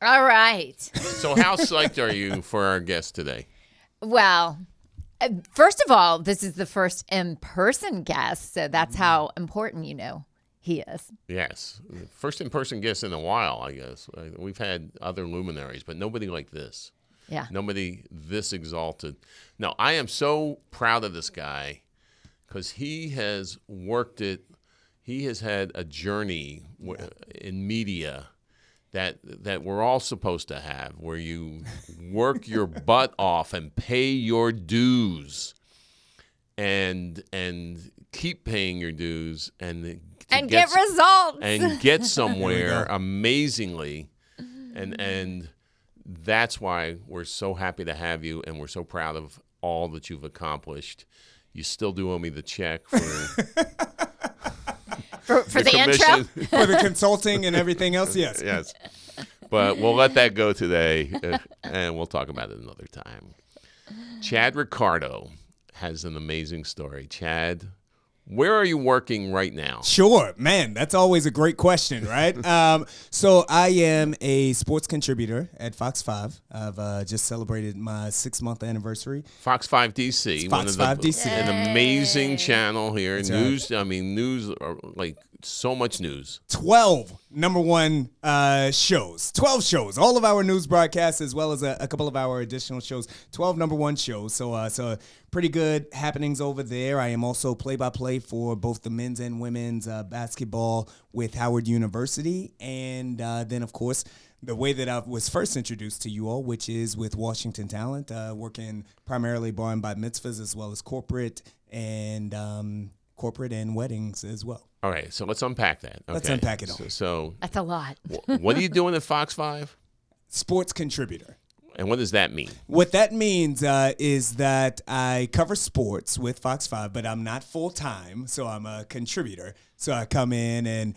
All right. So how psyched are you for our guest today? Well, first of all, this is the first in-person guest, so that's how important he is. Yes. First in-person guest in a while, I guess. We've had other luminaries, but nobody like this. Yeah. Nobody this exalted. No, I am so proud of this guy because he has worked it. He has had a journey in media that we're all supposed to have, where you work your butt off and pay your dues and keep paying your dues and get results and get somewhere amazingly. And that's why we're so happy to have you, and we're so proud of all that you've accomplished. You still do owe me the check for for the intro, for the consulting and everything else. Yes. Yes. But we'll let that go today, and we'll talk about it another time. Chad Ricardo has an amazing story. Chad, where are you working right now? Sure, man. That's always a great question, right? So I am a sports contributor at Fox 5. I've just celebrated my 6-month anniversary. Fox 5 DC. Fox 5 DC. An amazing channel here. That's news, right. I mean, news, like so much news. 12 number one shows. 12 shows. All of our news broadcasts as well as a couple of our additional shows. 12 number one shows. So pretty good happenings over there. I am also play-by-play for both the men's and women's basketball with Howard University. And then, of course, the way that I was first introduced to you all, which is with Washington Talent, working primarily bar and bat mitzvahs as well as corporate and weddings as well. All right, so let's unpack that. Okay. Let's unpack it all. So that's a lot. What are you doing at Fox 5? Sports contributor. And what does that mean? What that means is that I cover sports with Fox 5, but I'm not full-time, so I'm a contributor. So I come in and,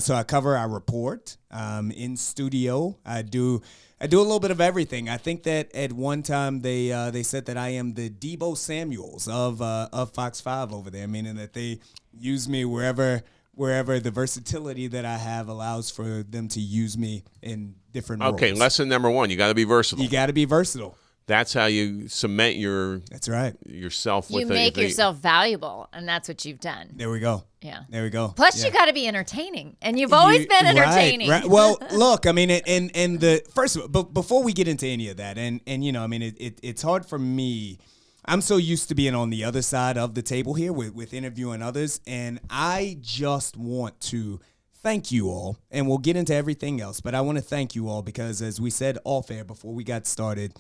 so I cover, I report in studio. I do a little bit of everything. I think that at one time they said that I am the Debo Samuels of Fox 5 over there, meaning that they use me wherever the versatility that I have allows for them to use me in different roles. Okay, lesson number 1, you got to be versatile. You got to be versatile. That's how you cement That's right. yourself. You make yourself valuable, and that's what you've done. There we go. Yeah. There we go. Plus, you got to be entertaining, and you've always been entertaining. Right. Well, look, I mean, and the first, but before we get into any of that, and I mean, it's hard for me. I'm so used to being on the other side of the table here with interviewing others, and I just want to thank you all, and we'll get into everything else, but I want to thank you all because, as we said off air before we got started,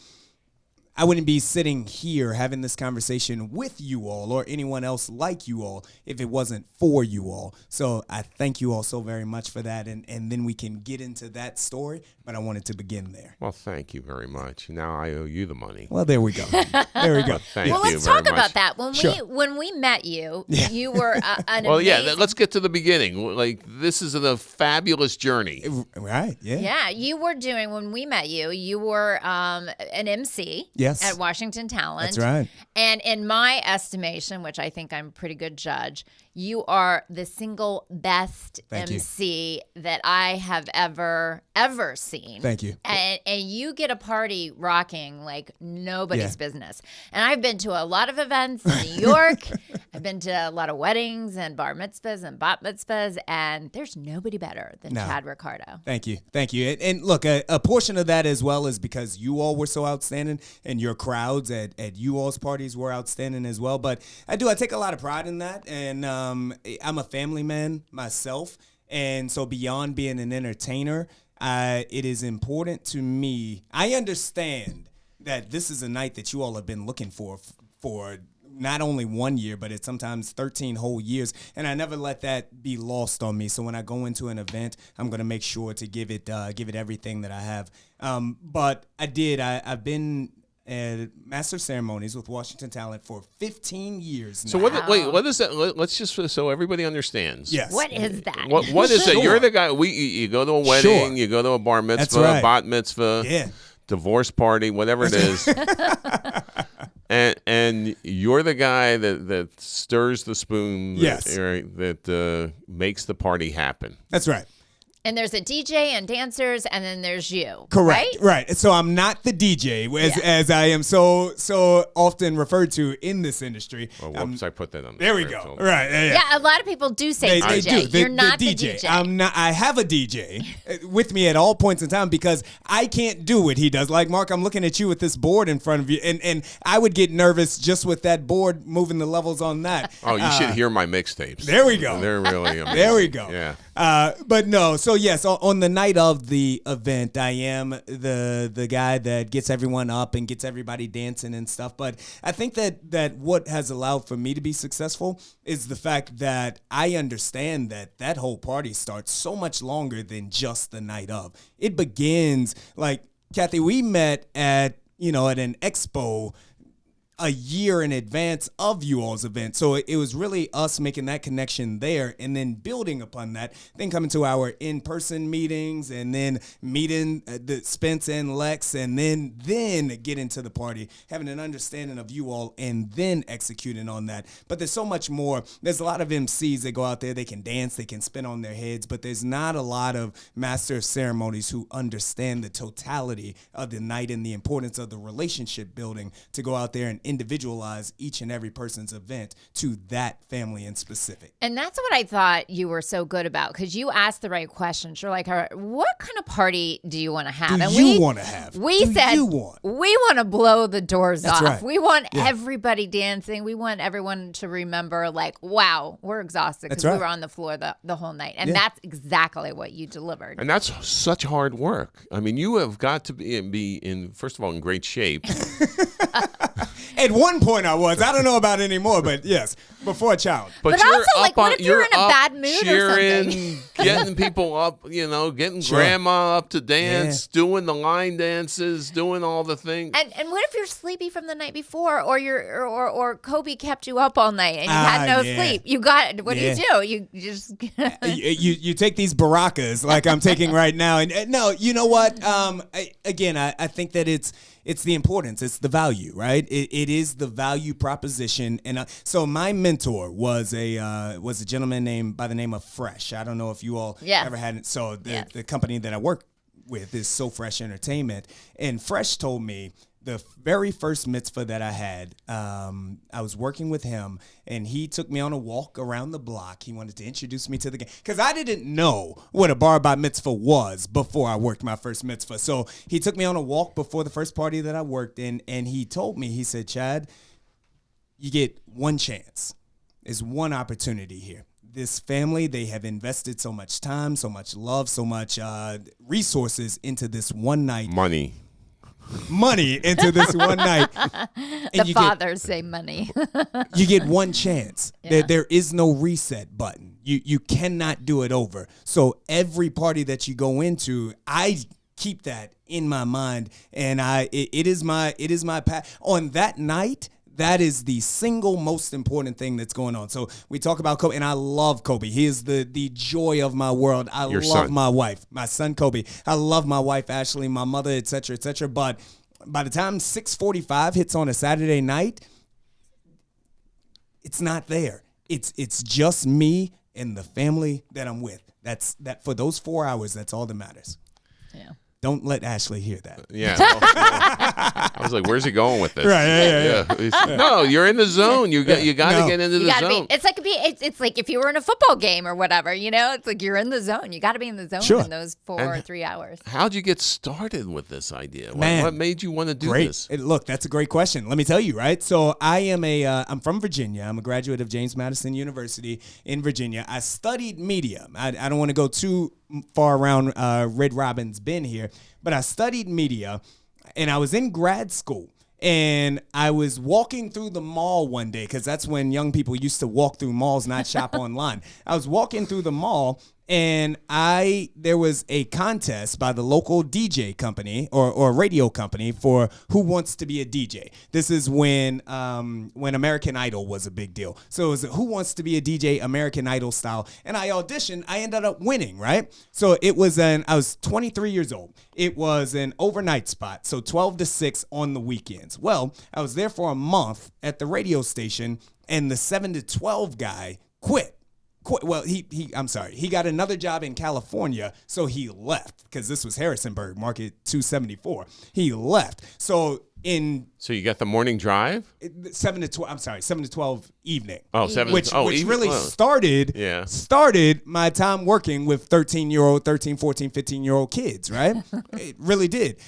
I wouldn't be sitting here having this conversation with you all or anyone else like you all if it wasn't for you all. So I thank you all so very much for that. And then we can get into that story, but I wanted to begin there. Well, thank you very much. Now I owe you the money. Well, there we go. There we go. Thank well, you let's very talk much. about that. When we met you, you were an well, amazing... yeah, let's get to the beginning. Like, this is a fabulous journey. Right, yeah. Yeah, you were doing, when we met you, you were an MC. Yes. At Washington Talent. That's right. And in my estimation, which I think I'm a pretty good judge, you are the single best MC that I have ever seen. Thank you. And you get a party rocking like nobody's business. And I've been to a lot of events in New York. I've been to a lot of weddings and bar mitzvahs and bat mitzvahs, and there's nobody better than Chad Ricardo. Thank you. Thank you. And look, a portion of that as well is because you all were so outstanding and your crowds at you all's parties were outstanding as well. But I take a lot of pride in that. And I'm a family man myself. And so beyond being an entertainer, it is important to me. I understand that this is a night that you all have been looking for not only 1 year, but it's sometimes 13 whole years. And I never let that be lost on me. So when I go into an event, I'm going to make sure to give it everything that I have. But I've been at Master of Ceremonies with Washington Talent for 15 years now. So what is that? Let's just, so everybody understands. Yes. What is that? What is that? You're the guy, you go to a wedding, you go to a bar mitzvah, bat mitzvah, divorce party, whatever it is. And you're the guy that stirs the spoon, that makes the party happen. That's right. And there's a DJ and dancers, and then there's you. Correct. Right. So I'm not the DJ, as I am so often referred to in this industry. Oh, whoops, I put that on. There we go. Right. Yeah. Yeah, a lot of people do say They DJ. do. You're not the DJ. I'm not. I have a DJ with me at all points in time because I can't do what he does. Like, Mark, I'm looking at you with this board in front of you, and I would get nervous just with that board moving the levels on that. Oh, you should hear my mixtapes. There we go. They're really amazing. There we go. Yeah. But no, so yes, on the night of the event, I am the guy that gets everyone up and gets everybody dancing and stuff. But I think that what has allowed for me to be successful is the fact that I understand that whole party starts so much longer than just the night of. It begins, like, Kathy, we met at an expo a year in advance of you all's event. So it was really us making that connection there and then building upon that, then coming to our in-person meetings and then meeting the Spence and Lex and then get into the party, having an understanding of you all and then executing on that. But there's so much more. There's a lot of MCs that go out there, they can dance, they can spin on their heads, but there's not a lot of master of ceremonies who understand the totality of the night and the importance of the relationship building to go out there and individualize each and every person's event to that family in specific. And that's what I thought you were so good about, because you asked the right questions. You're like, all right, what kind of party do you want to have? We said we want to blow the doors off. Right. We want everybody dancing. We want everyone to remember, like, wow, we're exhausted because we were on the floor the whole night. And that's exactly what you delivered. And that's such hard work. I mean, you have got to be in, first of all, in great shape. At one point I was. I don't know about anymore, but yes, before a child. But you're also, like, what if you're in a bad mood cheering, or something? getting people up, getting grandma up to dance, doing the line dances, doing all the things. And what if you're sleepy from the night before, or Kobe kept you up all night and you had no sleep? You got, what do you do? You just you take these baracas like I'm taking right now, and no, you know what? I think that it's the importance. It's the value, right? It is the value proposition. And so my mentor was a gentleman named by the name of Fresh. I don't know if you all ever had it. So the company that I work with is So Fresh Entertainment. And Fresh told me the very first mitzvah that I had, I was working with him, and he took me on a walk around the block. He wanted to introduce me to the game because I didn't know what a bar bat mitzvah was before I worked my first mitzvah. So he took me on a walk before the first party that I worked in, and he told me, he said, Chad, you get one chance. There's one opportunity here. This family, they have invested so much time, so much love, so much resources into this one night. Money into this one night. And the fathers say money. You get one chance. There is no reset button. You cannot do it over. So every party that you go into, I keep that in my mind, and it is my path. On that night, that is the single most important thing that's going on. So we talk about Kobe, and I love Kobe. He is the joy of my world. I love my wife, my son Kobe. I love my wife Ashley, my mother, et cetera, et cetera. But by the time 6:45 hits on a Saturday night, it's not there. It's just me and the family that I'm with. That for those 4 hours. That's all that matters. Yeah. Don't let Ashley hear that. Yeah. I was like, where's he going with this? Right. Yeah. No, you're in the zone. You got to get into the zone. It's like if you were in a football game or whatever, it's like you're in the zone. You got to be in the zone in those 4 or 3 hours. How'd you get started with this idea? What made you want to do this? Look, that's a great question. Let me tell you, right? So I'm from Virginia. I'm a graduate of James Madison University in Virginia. I studied media. I don't want to go too far around Red Robin's been here, but I studied media, and I was in grad school, and I was walking through the mall one day, because that's when young people used to walk through malls, not shop online. I was walking through the mall, and there was a contest by the local DJ company or radio company for who wants to be a DJ. This is when American Idol was a big deal. So it was who wants to be a DJ, American Idol style. And I auditioned. I ended up winning, right? So I was 23 years old. It was an overnight spot, so 12 to 6 on the weekends. Well, I was there for a month at the radio station, and the 7 to 12 guy quit quit. Well, I'm sorry. He got another job in California, so he left because this was Harrisonburg, Market 274. He left. So you got the morning drive? 7 to 12. I'm sorry, 7 to 12 evening. Oh, 7 which even, really yeah. started my time working with 13, 14, 15-year-old kids, right? It really did.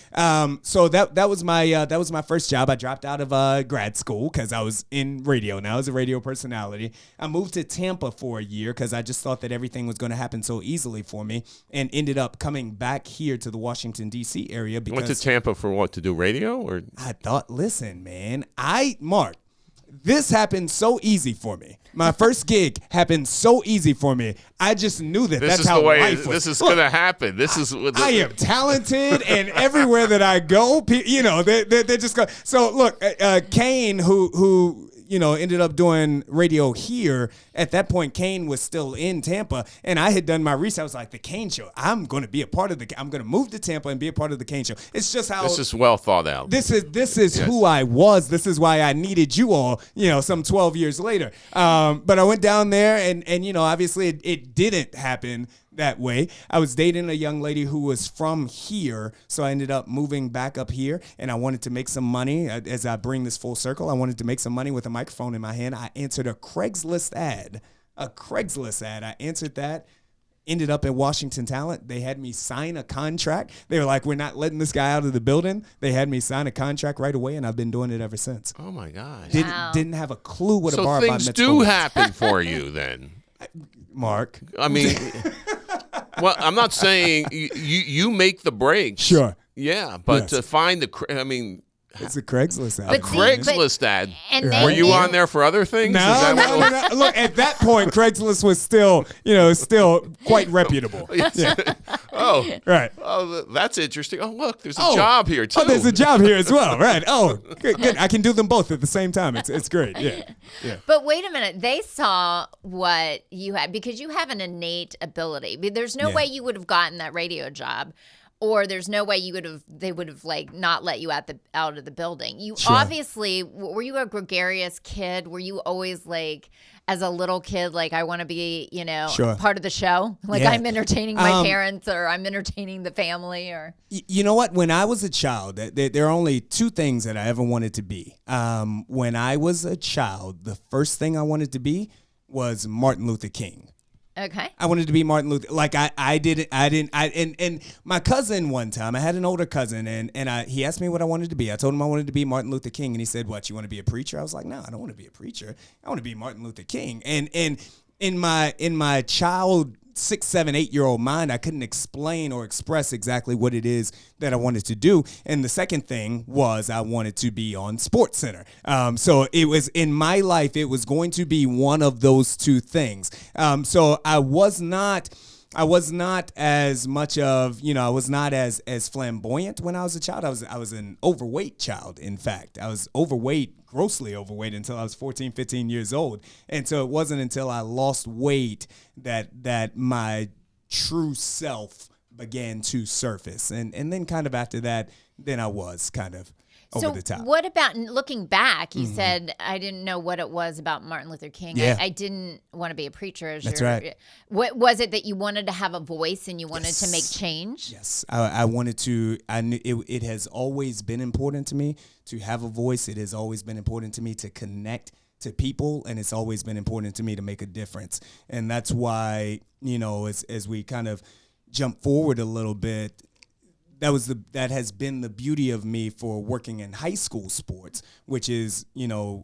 So that was my first job. I dropped out of grad school because I was in radio now as a radio personality. I moved to Tampa for a year because I just thought that everything was going to happen so easily for me, and ended up coming back here to the Washington, D.C. area. Because went to Tampa for what, to do radio? Or I thought, listen, man, Mark, this happened so easy for me. My first gig happened so easy for me. I just knew that's how life was. This is going to happen. This is what I am talented, and everywhere that I go, they just go. So look, Kane, who ended up doing radio here. At that point, Kane was still in Tampa, and I had done my research. I was like, the Kane Show. I'm going to be a part of I'm going to move to Tampa and be a part of the Kane Show. It's just how this is well thought out. This is who I was. This is why I needed you all. Some 12 years later. But I went down there, and obviously it didn't happen that way. I was dating a young lady who was from here, so I ended up moving back up here, and I wanted to make some money. As I bring this full circle, I wanted to make some money with a microphone in my hand. I answered a Craigslist ad. I answered that. Ended up at Washington Talent. They had me sign a contract. They were like, we're not letting this guy out of the building. They had me sign a contract right away, and I've been doing it ever since. Oh, my gosh. Didn't have a clue what a bar mitzvah. So things do happen for you then. Mark. I mean, well, I'm not saying you make the breaks. Sure. Yeah, but to find it's a Craigslist ad. A Craigslist ad. And Were you on there for other things? No. Look, at that point, Craigslist was still quite reputable. Yeah. Oh, right. Oh, that's interesting. Oh, look, there's a job here too. Oh, there's a job here as well. Right. Oh, good. I can do them both at the same time. It's great. Yeah. But wait a minute. They saw what you had because you have an innate ability. There's no way you would have gotten that radio job. Or there's no way they would have like not let you out of the building. You obviously, were you a gregarious kid? Were you always like, as a little kid, like I want to be, part of the show? Like I'm entertaining my parents, or I'm entertaining the family, or. You know what? When I was a child, there are only two things that I ever wanted to be. When I was a child, the first thing I wanted to be was Martin Luther King. Okay. I wanted to be Martin Luther. Like and my cousin one time, I had an older cousin, and he asked me what I wanted to be. I told him I wanted to be Martin Luther King, and he said, "What, you want to be a preacher?" I was like, "No, I don't want to be a preacher. I want to be Martin Luther King." And in my child 6, 7, 8-year-old mind, I couldn't explain or express exactly what it is that I wanted to do. And the second thing was I wanted to be on SportsCenter. So it was in my life, it was going to be one of those two things. So I was not as much of, I was not as flamboyant when I was a child. I was an overweight child, in fact. I was grossly overweight until I was 14, 15 years old. And so it wasn't until I lost weight that my true self began to surface. And then kind of after that, then I was kind of over the top. So what about looking back? You said, I didn't know what it was about Martin Luther King. Yeah. I didn't want to be a preacher. That's right. What was it that you wanted to have a voice and you wanted to make change? Yes. I wanted to. I knew it has always been important to me to have a voice. It has always been important to me to connect to people, and it's always been important to me to make a difference. And that's why, as we kind of jump forward a little bit, that has been the beauty of me for working in high school sports, which is,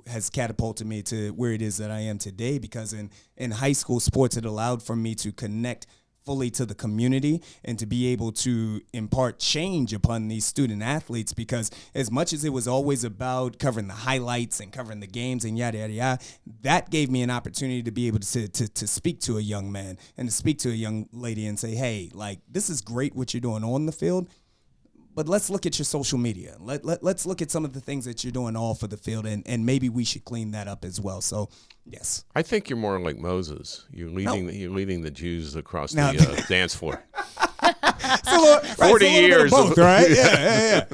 has catapulted me to where it is that I am today, because in high school sports, it allowed for me to connect fully to the community and to be able to impart change upon these student athletes, because as much as it was always about covering the highlights and covering the games and yada, yada, yada, that gave me an opportunity to be able to speak to a young man and to speak to a young lady and say, hey, like, this is great what you're doing on the field, but let's look at your social media. Let's look at some of the things that you're doing all for the field, and maybe we should clean that up as well. So, yes. I think you're more like Moses. You're leading the Jews across the dance floor. It's 40 years. Of both, right? Yeah.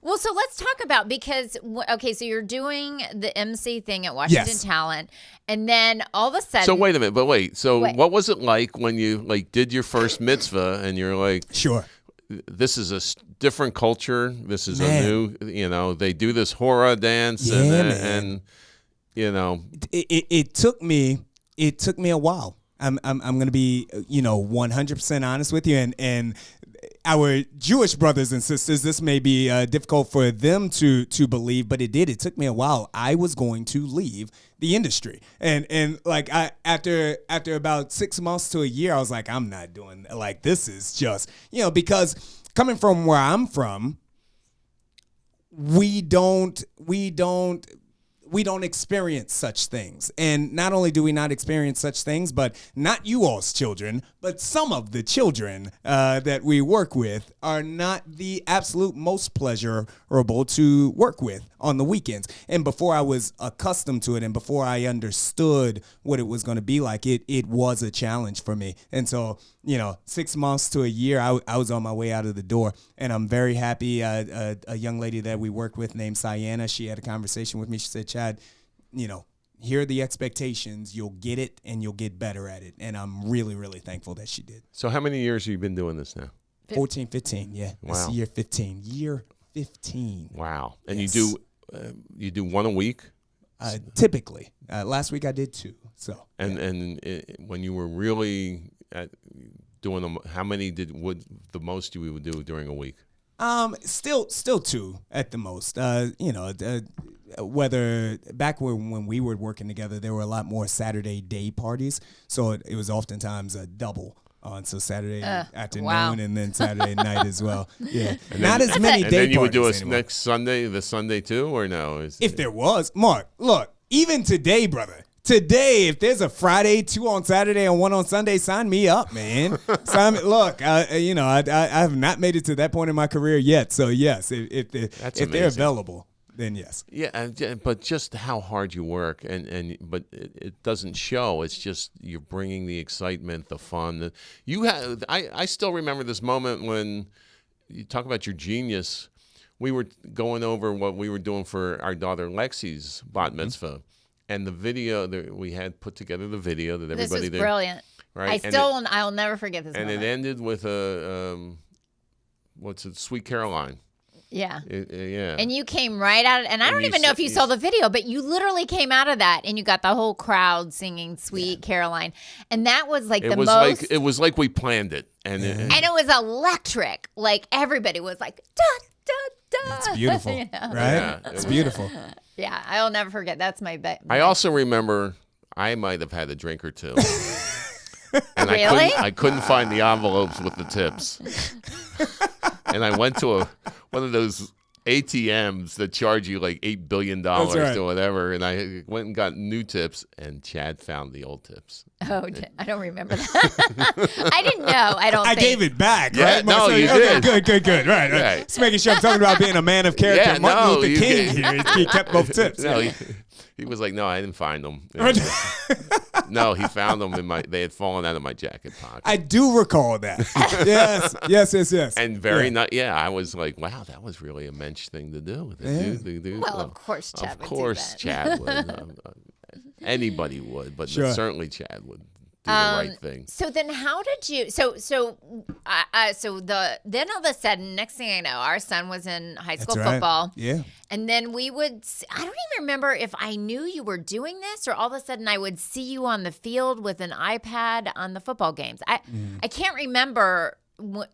Well, so let's talk about, because, okay, so you're doing the MC thing at Washington Talent, and then all of a sudden. So wait a minute, So what was it like when you did your first mitzvah and you're like, sure, this is a different culture. This is a new, they do this horror dance and it took me a while. I'm going to be 100% honest with you, and our Jewish brothers and sisters, this may be difficult for them to believe, but it did. It took me a while. I was going to leave the industry, and like after about 6 months to a year, I was like, I'm not doing like this. Is just because coming from where I'm from, we don't experience such things. And not only do we not experience such things, but not you all's children, but some of the children that we work with are not the absolute most pleasurable to work with on the weekends. And before I was accustomed to it and before I understood what it was going to be like, it was a challenge for me. And so, 6 months to a year, I was on my way out of the door. And I'm very happy. A young lady that we worked with named Sienna, she had a conversation with me. She said, Chad, here are the expectations. You'll get it and you'll get better at it. And I'm really, really thankful that she did. So how many years have you been doing this now? 14, 15. Yeah. Wow. This year 15. Year 15. Wow. And yes. you do one a week? Typically. Last week I did 2. So. And when you were really doing them, how many would the most you would do during a week? Still 2 at the most. Whether back when we were working together, there were a lot more Saturday day parties, so it was oftentimes a double on Saturday afternoon and then Saturday night as well. Yeah, not as many day parties. And then you would do anymore. Next Sunday, the Sunday too, or no? If there was, Mark, look, even today, brother. Today, if there's a Friday, 2 on Saturday and 1 on Sunday, sign me up, man. Look, I have not made it to that point in my career yet. So yes, if they're available, then yes. Yeah, but just how hard you work, but it doesn't show. It's just you're bringing the excitement, the fun. I still remember this moment when you talk about your genius. We were going over what we were doing for our daughter Lexi's bat mitzvah. Mm-hmm. And the video that we had put together, the video that everybody did. This was brilliant. Right? I'll never forget this moment. And it ended with Sweet Caroline. Yeah. Yeah. And you came right out, and I don't even know if you saw the video, but you literally came out of that, and you got the whole crowd singing Sweet Caroline. And that was like it was like we planned it. And it was electric. Like everybody was like, da, da, da. It's beautiful, right? Yeah, it's beautiful. Yeah, I'll never forget. That's my bet. I also remember I might have had a drink or two. And really? I couldn't find the envelopes with the tips. And I went to one of those ATMs that charge you like $8 billion or whatever, and I went and got new tips, and Chad found the old tips. Oh, I don't remember that. I didn't know. I gave it back, yeah, right? No, you did. Good. Right. Just making sure I'm talking about being a man of character. Yeah, Martin Luther King here. He kept both tips. No, he was like, no, I didn't find them. No, he found them they had fallen out of my jacket pocket. I do recall that. Yes. And I was like, wow, that was really a mensch thing to do. Of course Chad would do that. Of course Chad would. Anybody would, but certainly Chad would do the right thing. So then how did you, then all of a sudden, next thing I know, our son was in high school football. Yeah. And then I don't even remember if I knew you were doing this or all of a sudden I would see you on the field with an iPad on the football games. I can't remember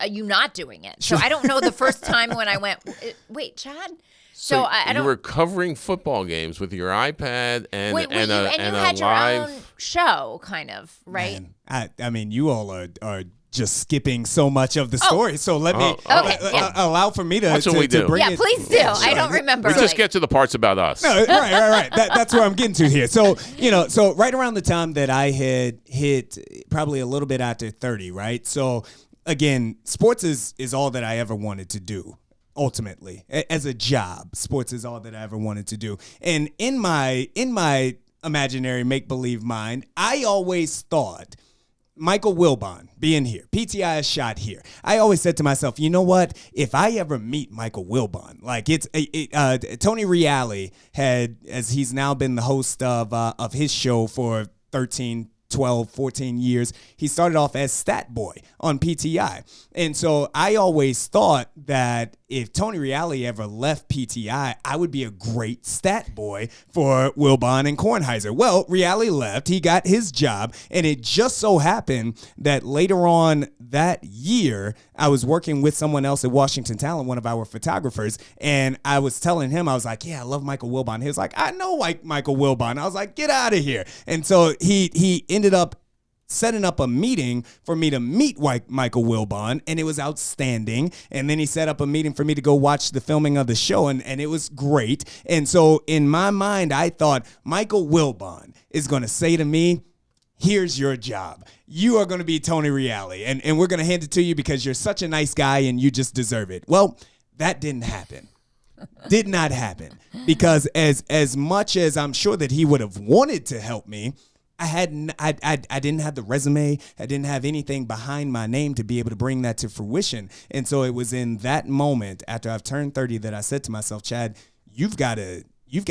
you not doing it. So I don't know the first time when I went, wait, Chad? So I don't. You were covering football games with your iPad and you had your own show, kind of, right? Man, I mean, you all are just skipping so much of the story. So let me allow for me to That's what we do. bring it. Please do. I don't remember. We just get to the parts about us. No, right. That's where I'm getting to here. So so right around the time that I had hit, probably a little bit after 30, right? So again, sports is all that I ever wanted to do. Ultimately, as a job, sports is all that I ever wanted to do. And in my imaginary make-believe mind, I always thought Michael Wilbon being here, PTI is shot here. I always said to myself, you know what? If I ever meet Michael Wilbon, like Tony Reale had, as he's now been the host of his show for 13, 12, 14 years. He started off as Stat Boy on PTI. And so I always thought that if Tony Reale ever left PTI, I would be a great stat boy for Wilbon and Kornheiser. Well, Reale left. He got his job. And it just so happened that later on that year, I was working with someone else at Washington Talent, one of our photographers. And I was telling him, I was like, yeah, I love Michael Wilbon. He was like, I know Michael Wilbon. I was like, get out of here. And so he ended up setting up a meeting for me to meet Michael Wilbon, and it was outstanding. And then he set up a meeting for me to go watch the filming of the show, and it was great. And so in my mind, I thought Michael Wilbon is going to say to me, here's your job. You are going to be Tony Reale, and we're going to hand it to you because you're such a nice guy and you just deserve it. Well, that didn't happen. Did not happen, because as much as I'm sure that he would have wanted to help me, I didn't have the resume. I didn't have anything behind my name to be able to bring that to fruition. And so it was in that moment after I've turned 30 that I said to myself, Chad, you've got to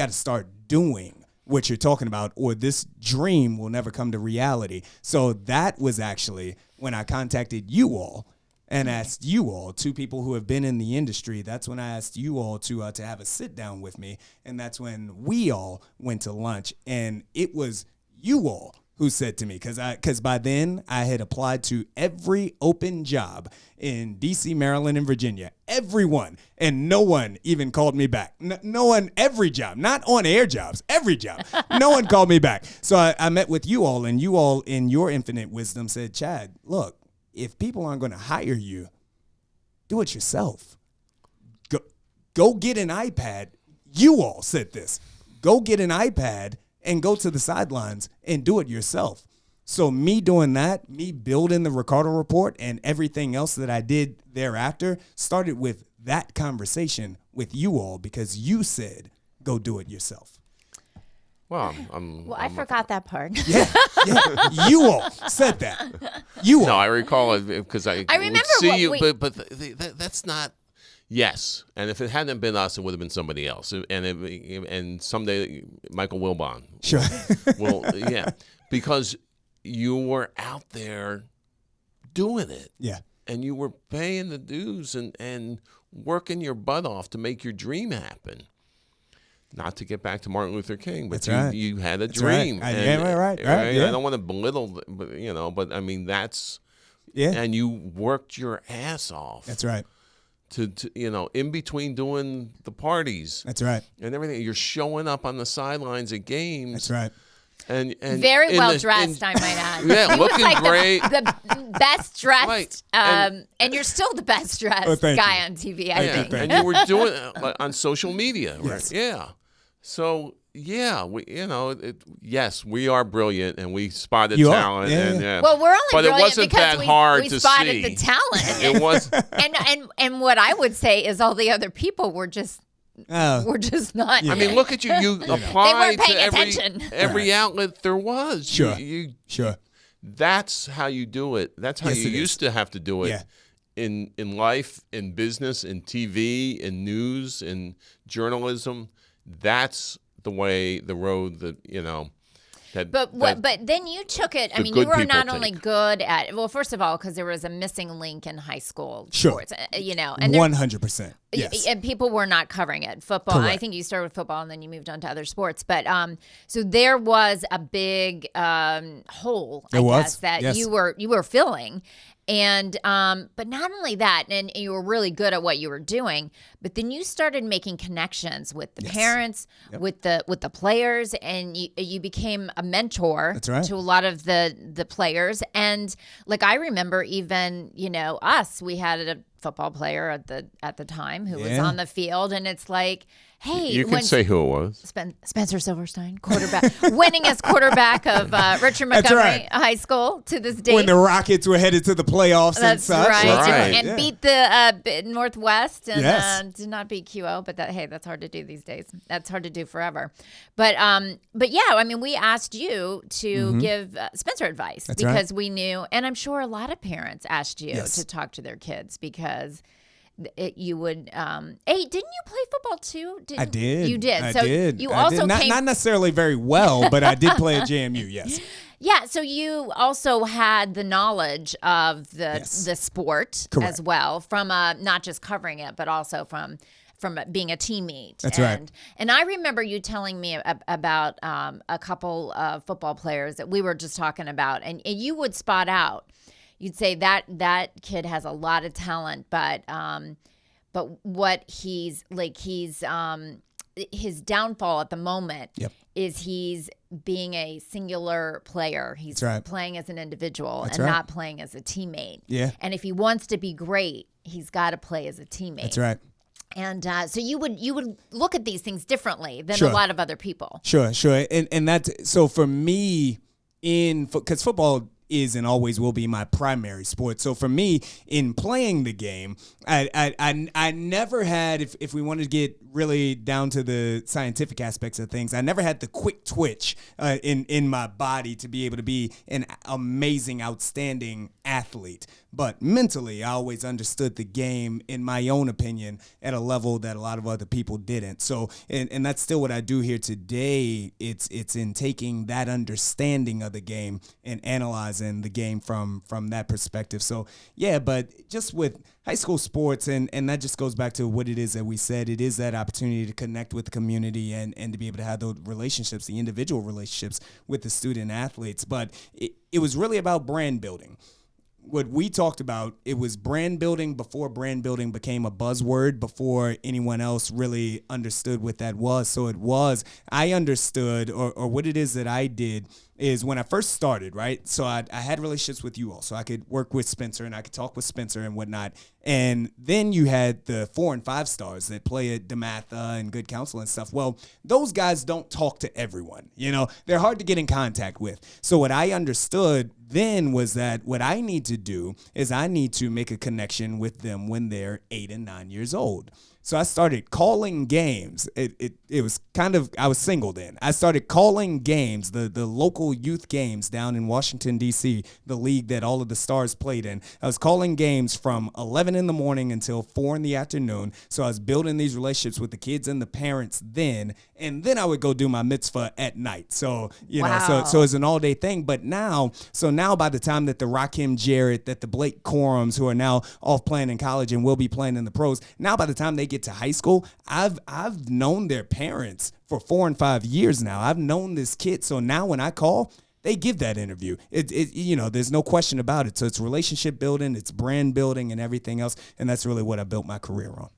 start doing what you're talking about, or this dream will never come to reality. So that was actually when I contacted you all and asked you all, two people who have been in the industry. That's when I asked you all to have a sit down with me. And that's when we all went to lunch, and it was you all who said to me, because by then I had applied to every open job in D.C., Maryland, and Virginia, everyone, and no one even called me back. No one, every job, not on air jobs, every job, no one called me back. So I met with you all, and you all in your infinite wisdom said, Chad, look, if people aren't going to hire you, do it yourself. Go get an iPad. You all said this. Go get an iPad and go to the sidelines and do it yourself. So me doing that, me building the Ricardo Report and everything else that I did thereafter started with that conversation with you all, because you said, go do it yourself. Well, I forgot that part. Yeah, you all said that. You all. No, I recall it because I remember see you, but that's not. Yes, and if it hadn't been us, it would have been somebody else. And someday, Michael Wilbon. Sure. Well, yeah, because you were out there doing it. Yeah. And you were paying the dues and working your butt off to make your dream happen. Not to get back to Martin Luther King, but you had a dream. Right. Right. Yeah. I don't want to belittle, but I mean, that's, yeah. And you worked your ass off. That's right. To in between doing the parties. That's right. And everything. You're showing up on the sidelines at games. That's right. And very well dressed, I might add. Yeah, He looking was like great. The best dressed, Right. And you're still the best dressed guy on TV, I think. And you were doing it on social media, right? Yes. Yeah. So yeah, yes, we are brilliant, and we spotted talent. Yeah. Well, we're only but brilliant it wasn't because that hard we to spotted see. the talent. It was. And what I would say is all the other people were just not. I mean, look at you. You applied paying to attention. every outlet there was. Sure. Sure. That's how you do it. That's how you used to have to do it. Yeah. In life, in business, in TV, in news, in journalism. That's the road that But then you took it. I mean, you were not only good at, well, first of all, because there was a missing link in high school sports, and 100%. Yes. And people were not covering it. Football. Correct. I think you started with football and then you moved on to other sports. But so there was a big hole, I guess, that you were filling. And but not only that, and you were really good at what you were doing, but then you started making connections with the parents, with the players, and you became a mentor to a lot of the players. And like I remember even, us, we had a football player at the time who was on the field, and it's like, hey, you can say who it was. Spencer Silverstein, quarterback, winningest quarterback of Richard Montgomery High School to this day. When the Rockets were headed to the playoffs and such. Right. And beat the Northwest and did not beat QO, but that's hard to do these days. That's hard to do forever. But yeah, I mean, we asked you to give Spencer advice because we knew, and I'm sure a lot of parents asked you to talk to their kids because you would. Hey, didn't you play football too? I did. You did. I so did. You I also did. came Not necessarily very well, but I did play at JMU. Yes. Yeah, so you also had the knowledge of the sport as well from not just covering it, but also from being a teammate. That's right. And I remember you telling me about a couple of football players that we were just talking about, and you would spot out. You'd say that kid has a lot of talent, but what he's his downfall at the moment is he's being a singular player. He's playing as an individual not playing as a teammate. Yeah. And if he wants to be great, he's got to play as a teammate. That's right. And so you would look at these things differently than a lot of other people. Sure. And that's so for me because football is and always will be my primary sport. So for me, in playing the game, I never had, if we wanted to get really down to the scientific aspects of things, I never had the quick twitch in my body to be able to be an amazing, outstanding athlete. But mentally, I always understood the game, in my own opinion, at a level that a lot of other people didn't. So, and that's still what I do here today. It's in taking that understanding of the game and analyzing the game from that perspective. So, yeah, but just with high school sports, and that just goes back to what it is that we said. It is that opportunity to connect with the community and to be able to have those relationships, the individual relationships with the student athletes. But it was really about brand building. What we talked about, it was brand building before brand building became a buzzword, before anyone else really understood what that was. So I understood, or what it is that I did is when I first started, right? So I had relationships with you all. So I could work with Spencer and I could talk with Spencer and whatnot. And then you had the 4 and 5 stars that play at DeMatha and Good Counsel and stuff. Well, those guys don't talk to everyone. They're hard to get in contact with. So what I understood then was that what I need to do is I need to make a connection with them when they're 8 and 9 years old. So I started calling games. It was kind of, I was single then. I started calling games, the local youth games down in Washington, D.C., the league that all of the stars played in. I was calling games from 11 in the morning until 4 in the afternoon. So I was building these relationships with the kids and the parents then. And then I would go do my mitzvah at night. So, so it's an all-day thing. But now by the time that the Rakim Jarrett, that the Blake Corums, who are now off playing in college and will be playing in the pros, now by the time they get to high school, I've known their parents for 4 and 5 years now. I've known this kid. So now when I call, they give that interview. There's no question about it. So it's relationship building, it's brand building and everything else. And that's really what I built my career on.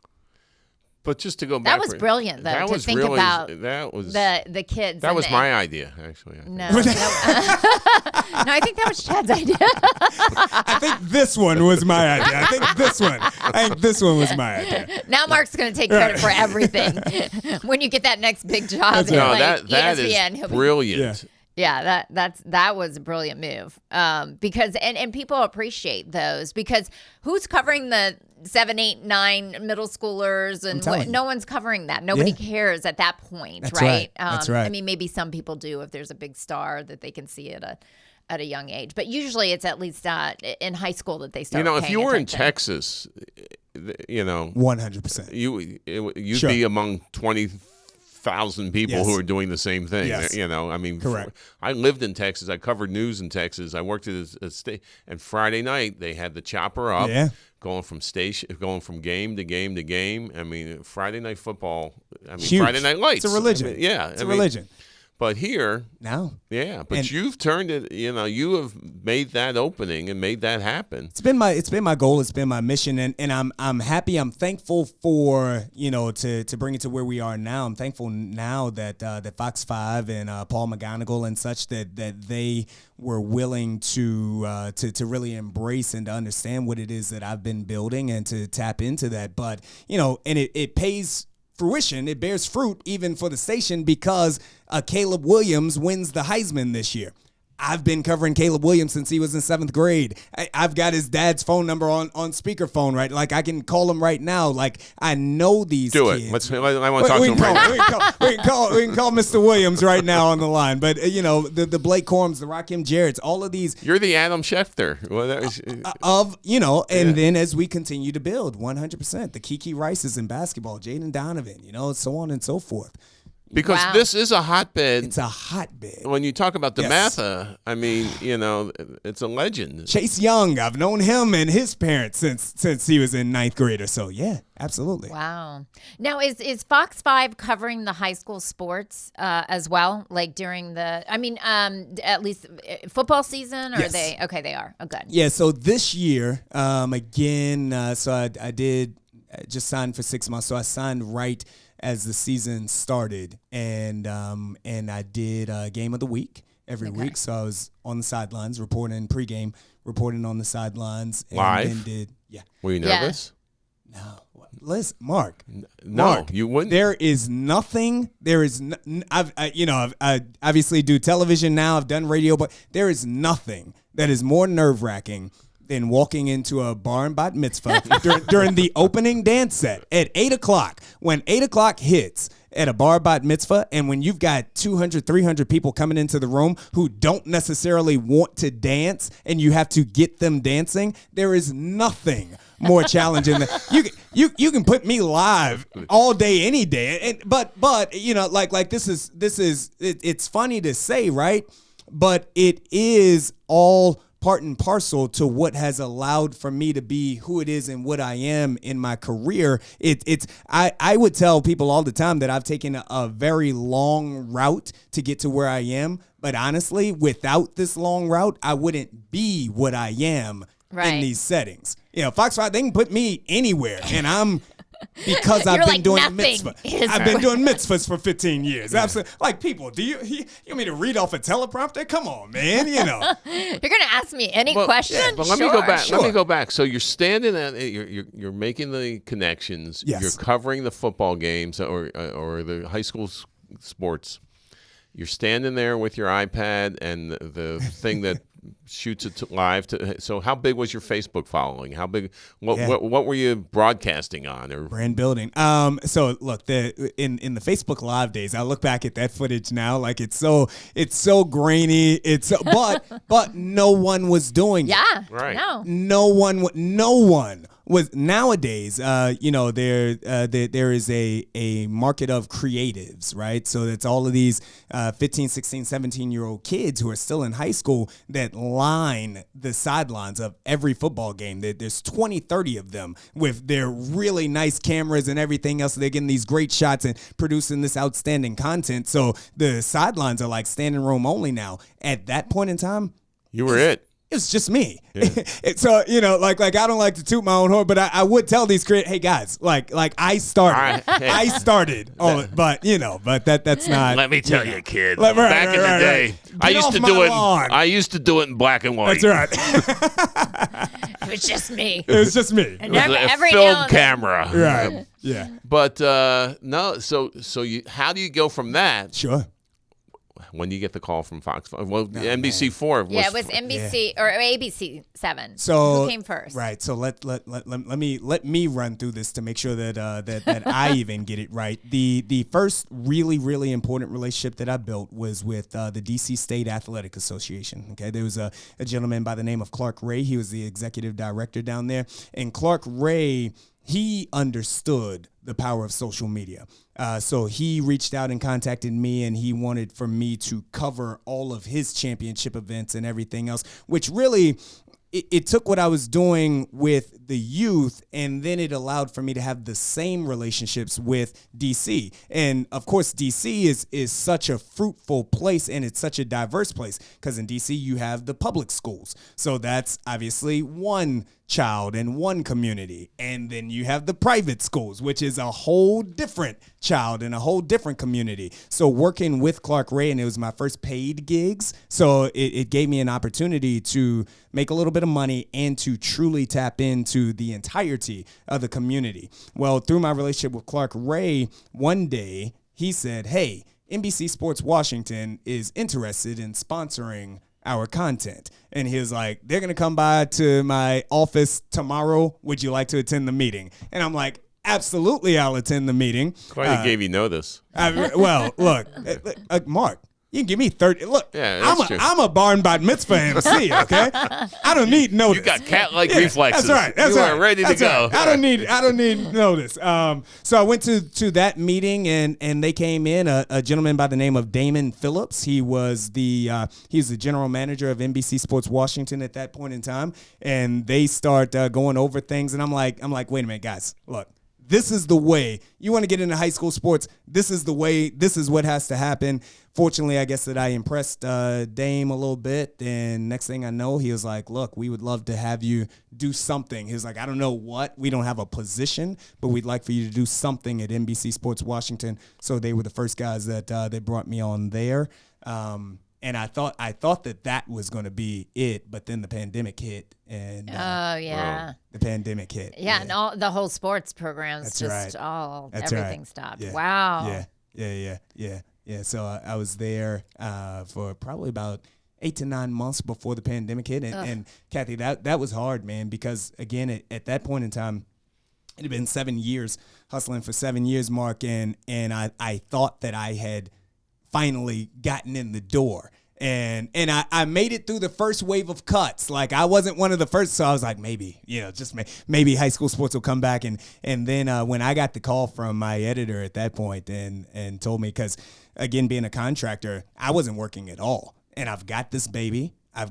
But just to go back, that was brilliant, though. That to was think really, about that was the kids. That was my idea, actually. No, I think that was Chad's idea. I think this one was my idea. I think this one was my idea. Now Mark's going to take credit for everything. When you get that next big job, that ESPN, is brilliant. Yeah, that was a brilliant move. Because and people appreciate those, because who's covering the 7, 8, 9 middle schoolers, and no one's covering that. Nobody cares at that point, That's right? That's right. I mean, maybe some people do if there's a big star that they can see at a young age, but usually it's at least in high school that they start. If you were in Texas, 100%, you'd be among 20,000 people who are doing the same thing. Yes. I mean, correct. I lived in Texas. I covered news in Texas. I worked at a state, and Friday night they had the chopper up, going from game to game to game. I mean, Friday night football. I mean, huge. Friday night lights. It's a religion. It's a religion. But here, No. yeah. But And- you've turned it. You have made that opening and made that happen. It's been my goal. It's been my mission, and I'm happy. I'm thankful for to bring it to where we are now. I'm thankful now that that Fox 5 and Paul McGonigal and such that they were willing to really embrace and to understand what it is that I've been building and to tap into that. But and it pays fruition. It bears fruit even for the station because Caleb Williams wins the Heisman this year. I've been covering Caleb Williams since he was in 7th grade. I've got his dad's phone number on speakerphone, right? Like, I can call him right now. Like, I know these kids. I want to talk to him right now. We can call Mr. Williams right now on the line. But, the Blake Corums, the Rakim Jarrett's, all of these. You're the Adam Schefter. Well, that was, then as we continue to build, 100%. The Kiki Rices in basketball, Jaden Donovan, so on and so forth. Because this is a hotbed. It's a hotbed. When you talk about Yes. DeMatha, I mean, it's a legend. Chase Young, I've known him and his parents since he was in 9th grade or so. Yeah, absolutely. Wow. Now, is Fox 5 covering the high school sports as well? Like during at least football season? Or Yes. they? Okay, they are. Oh, good. Yeah, so this year, again, so I did just sign for 6 months. So I signed right as the season started, and I did Game of the Week every week. So I was on the sidelines reporting pregame, reporting on the sidelines. And Live? Then Were you nervous? No. Listen, Mark. No, Mark, you wouldn't. There is nothing. There is. I obviously do television now. I've done radio, but there is nothing that is more nerve-wracking than walking into a bar and bat mitzvah during the opening dance set at 8 o'clock. When 8 o'clock hits at a bar bat mitzvah, and when you've got 200, 300 people coming into the room who don't necessarily want to dance, and you have to get them dancing, there is nothing more challenging than you can put me live all day, any day. And but this is it's funny to say, right? But it is all part and parcel to what has allowed for me to be who it is and what I am in my career. I would tell people all the time that I've taken a very long route to get to where I am. But honestly, without this long route, I wouldn't be what I am in these settings. Fox 5, they can put me anywhere, and I'm because I've been doing mitzvah. I've been doing mitzvahs for 15 years. Yeah. Absolutely. Like, people, do you want me to read off a teleprompter? Come on, man. You're gonna ask me any question? Yeah, but let me go back. Let me go back. So you're standing at you're making the connections. Yes. You're covering the football games or the high school sports. You're standing there with your iPad and the thing that shoots it live. So how big was your Facebook following? How big? What were you broadcasting on? Or brand building. So look, in the Facebook Live days, I look back at that footage now, like it's so grainy. But no one was doing it. Yeah. Right. No one was nowadays. There is a market of creatives, right? So it's all of these 15, 16, 17-year-old kids who are still in high school that line the sidelines of every football game. There's 20, 30 of them with their really nice cameras and everything else. They're getting these great shots and producing this outstanding content. So the sidelines are like standing room only now. At that point in time, you were it. It's just me. Yeah. So, like I don't like to toot my own horn, but I would tell these hey guys, like I started. I started all it, but that's not. Let me tell you, kid. Back in the day, I used to do it. I used to do it in black and white. That's right. It was just me. It was just me. And it was every a film camera. Right. Yeah. But no. So how do you go from that? Sure. When do you get the call from Fox? Well, NBC 4. It was NBC or ABC 7. So who came first? Right. So let me run through this to make sure that I even get it right. The first really, really important relationship that I built was with the D.C. State Athletic Association. Okay, there was a gentleman by the name of Clark Ray. He was the executive director down there, and Clark Ray, he understood the power of social media. So he reached out and contacted me, and he wanted for me to cover all of his championship events and everything else, which really, it took what I was doing with the youth, and then it allowed for me to have the same relationships with DC. And of course, DC is such a fruitful place, and it's such a diverse place, because in DC you have the public schools. So that's obviously one child in one community. And then you have the private schools, which is a whole different child in a whole different community. So working with Clark Ray, and it was my first paid gigs, so it gave me an opportunity to make a little bit of money and to truly tap into the entirety of the community. Well, through my relationship with Clark Ray, one day he said, hey, NBC Sports Washington is interested in sponsoring our content. And he was like, they're going to come by to my office tomorrow. Would you like to attend the meeting? And I'm like, absolutely, I'll attend the meeting. Quite gave you notice. Well, look, Mark, you can give me 30. Look, yeah, I'm a barn bat mitzvah MC, okay? I don't need notice. You got cat-like reflexes. That's right. That's you right. are ready to go. Right. I don't need notice. So I went to that meeting, and they came in, a gentleman by the name of Damon Phillips. He was he's the general manager of NBC Sports Washington at that point in time, and they start going over things, and I'm like, wait a minute, guys, look. This is the way you want to get into high school sports. This is the way. This is what has to happen. Fortunately, I guess that I impressed Dame a little bit. And next thing I know, he was like, look, we would love to have you do something. He was like, I don't know what. We don't have a position, but we'd like for you to do something at NBC Sports Washington. So they were the first guys that they brought me on there. And I thought that was going to be it, but then the pandemic hit, and the pandemic hit. Yeah, and all the whole sports programs everything stopped. Yeah. Wow. Yeah. So I was there for probably about 8 to 9 months before the pandemic hit, and Kathy, that was hard, man, because again, at that point in time, it had been 7 years hustling for 7 years, Mark, and I thought that I had finally gotten in the door. And I made it through the first wave of cuts. Like, I wasn't one of the first, so I was like, maybe, maybe high school sports will come back. And then when I got the call from my editor at that point and told me, because, again, being a contractor, I wasn't working at all. And I've got this baby, and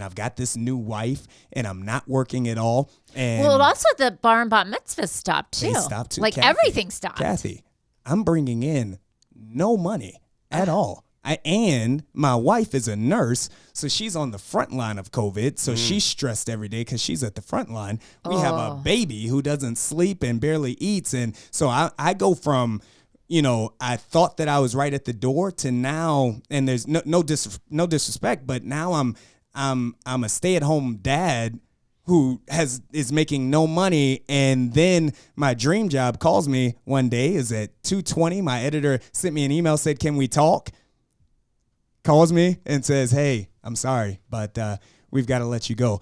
I've got this new wife, and I'm not working at all. And well, also the bar and bat mitzvah stopped, too. They stopped, too. Like, Kathy, everything stopped. Kathy, I'm bringing in no money at all. And my wife is a nurse, so she's on the front line of COVID, so she's stressed every day because she's at the front line. We have a baby who doesn't sleep and barely eats, and so I go from, I thought that I was right at the door to now, and there's no disrespect, but now I'm a stay-at-home dad who is making no money, and then my dream job calls me one day, is at 2:20. My editor sent me an email, said, can we talk? Calls me and says, hey, I'm sorry, but we've got to let you go.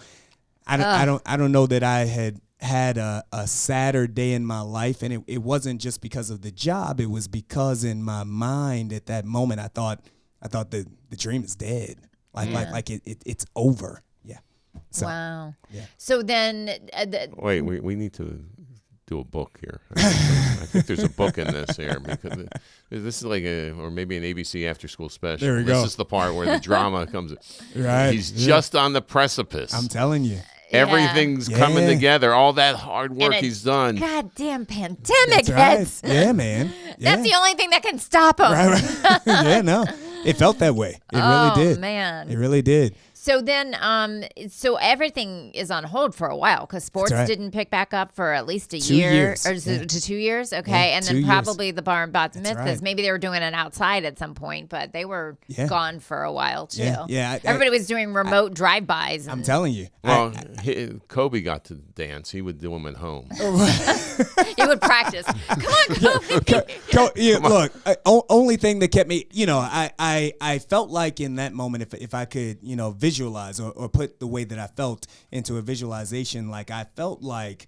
I don't know that I had a sadder day in my life, and it wasn't just because of the job. It was because in my mind at that moment, I thought the dream is dead. Like it's over. Yeah. So, wow. Yeah. So then, wait, we need to do a book here. I think there's a book in this here, because this is like or maybe an ABC after school special. There we go. This is the part where the drama comes in. Right. He's just on the precipice. I'm telling you. Everything's coming together. All that hard work he's done. Goddamn pandemic That's hits. Right. Yeah, man. Yeah. That's the only thing that can stop him. Right. Yeah, no. It felt that way. It really did. Oh, man. It really did. So then, so everything is on hold for a while because sports didn't pick back up for at least a 2 year. years. Or to 2 years? Okay. Yeah, and 2 then years. probably the bar and bat mitzvahs. right. Maybe they were doing it outside at some point, but they were gone for a while too. Yeah. Everybody was doing remote drive-bys. I'm telling you. Well, Kobe got to dance. He would do them at home. He would practice. Come on, Kobe. Look, only thing that kept me, I felt like in that moment, if I could, visualize or put the way that I felt into a visualization, like I felt like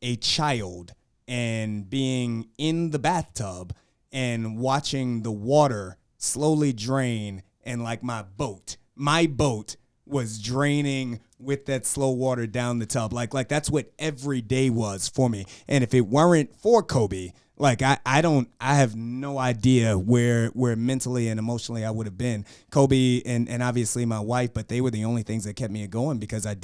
a child and being in the bathtub and watching the water slowly drain, and like my boat was draining with that slow water down the tub. Like that's what every day was for me. And if it weren't for Kobe, like I have no idea where mentally and emotionally I would have been. Kobe and obviously my wife, but they were the only things that kept me going, because I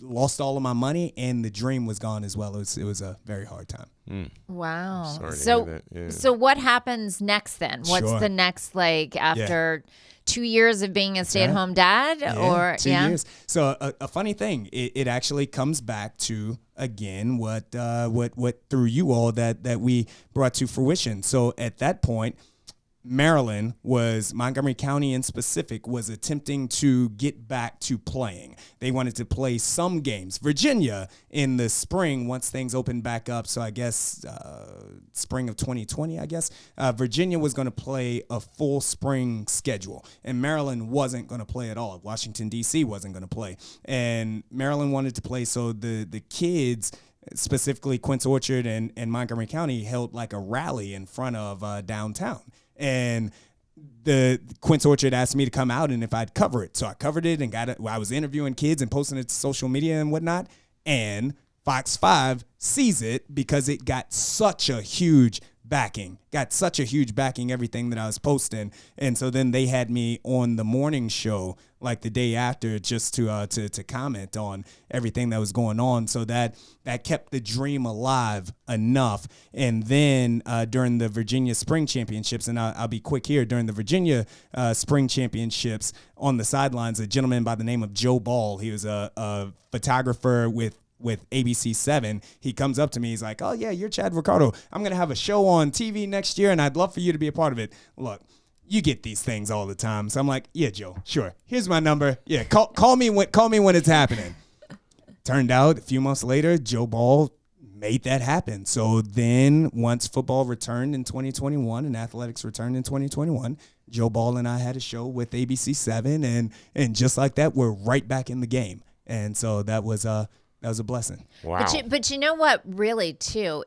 lost all of my money and the dream was gone as well. It was a very hard time. Wow. Sorry to So hear that. Yeah. so what happens next then? What's Sure. the next, like, after 2 years of being a stay-at-home dad? Or 2 years. So a funny thing, it actually comes back to, again, what through you all that we brought to fruition. So at that point, Montgomery County in specific, was attempting to get back to playing. They wanted to play some games. Virginia in the spring, once things opened back up, so I guess spring of 2020, I guess, Virginia was going to play a full spring schedule, and Maryland wasn't going to play at all. Washington, D.C. wasn't going to play, and Maryland wanted to play, so the kids, specifically Quince Orchard and Montgomery County, held like a rally in front of downtown. And the Quince Orchard asked me to come out and if I'd cover it. So I covered it and I was interviewing kids and posting it to social media and whatnot. And Fox 5 sees it because it got such a huge backing, everything that I was posting. And so then they had me on the morning show like the day after, just to comment on everything that was going on. So that kept the dream alive enough. And then during the Virginia Spring Championships, and I'll be quick here, during the Virginia Spring Championships, on the sidelines, a gentleman by the name of Joe Ball, he was a photographer with ABC7, he comes up to me. He's like, "Oh yeah, you're Chad Ricardo. I'm gonna have a show on TV next year, and I'd love for you to be a part of it." Look, you get these things all the time, so I'm like, "Yeah, Joe, sure. Here's my number. Yeah, call me when it's happening." Turned out a few months later, Joe Ball made that happen. So then, once football returned in 2021 and athletics returned in 2021, Joe Ball and I had a show with ABC7, and just like that, we're right back in the game. And so that was a blessing. Wow. But you know what, really, too,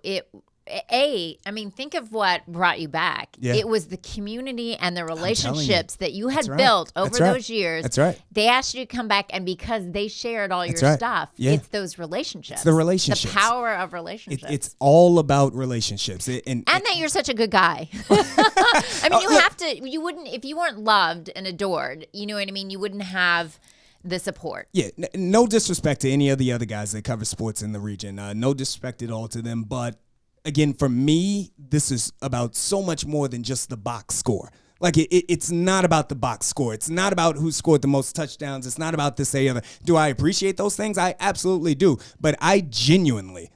I mean, think of what brought you back. Yeah. It was the community and the relationships that you had That's right. built over That's right. those years. That's right. They asked you to come back, and because they shared all your That's right. stuff, Yeah. it's those relationships. It's the relationships. The power of relationships. It's all about relationships. And that you're such a good guy. I mean, you wouldn't, if you weren't loved and adored, you know what I mean? You wouldn't have the support. Yeah, no disrespect to any of the other guys that cover sports in the region. No disrespect at all to them. But again, for me, this is about so much more than just the box score. Like, it's not about the box score. It's not about who scored the most touchdowns. It's not about this, that, other. Do I appreciate those things? I absolutely do. But I genuinely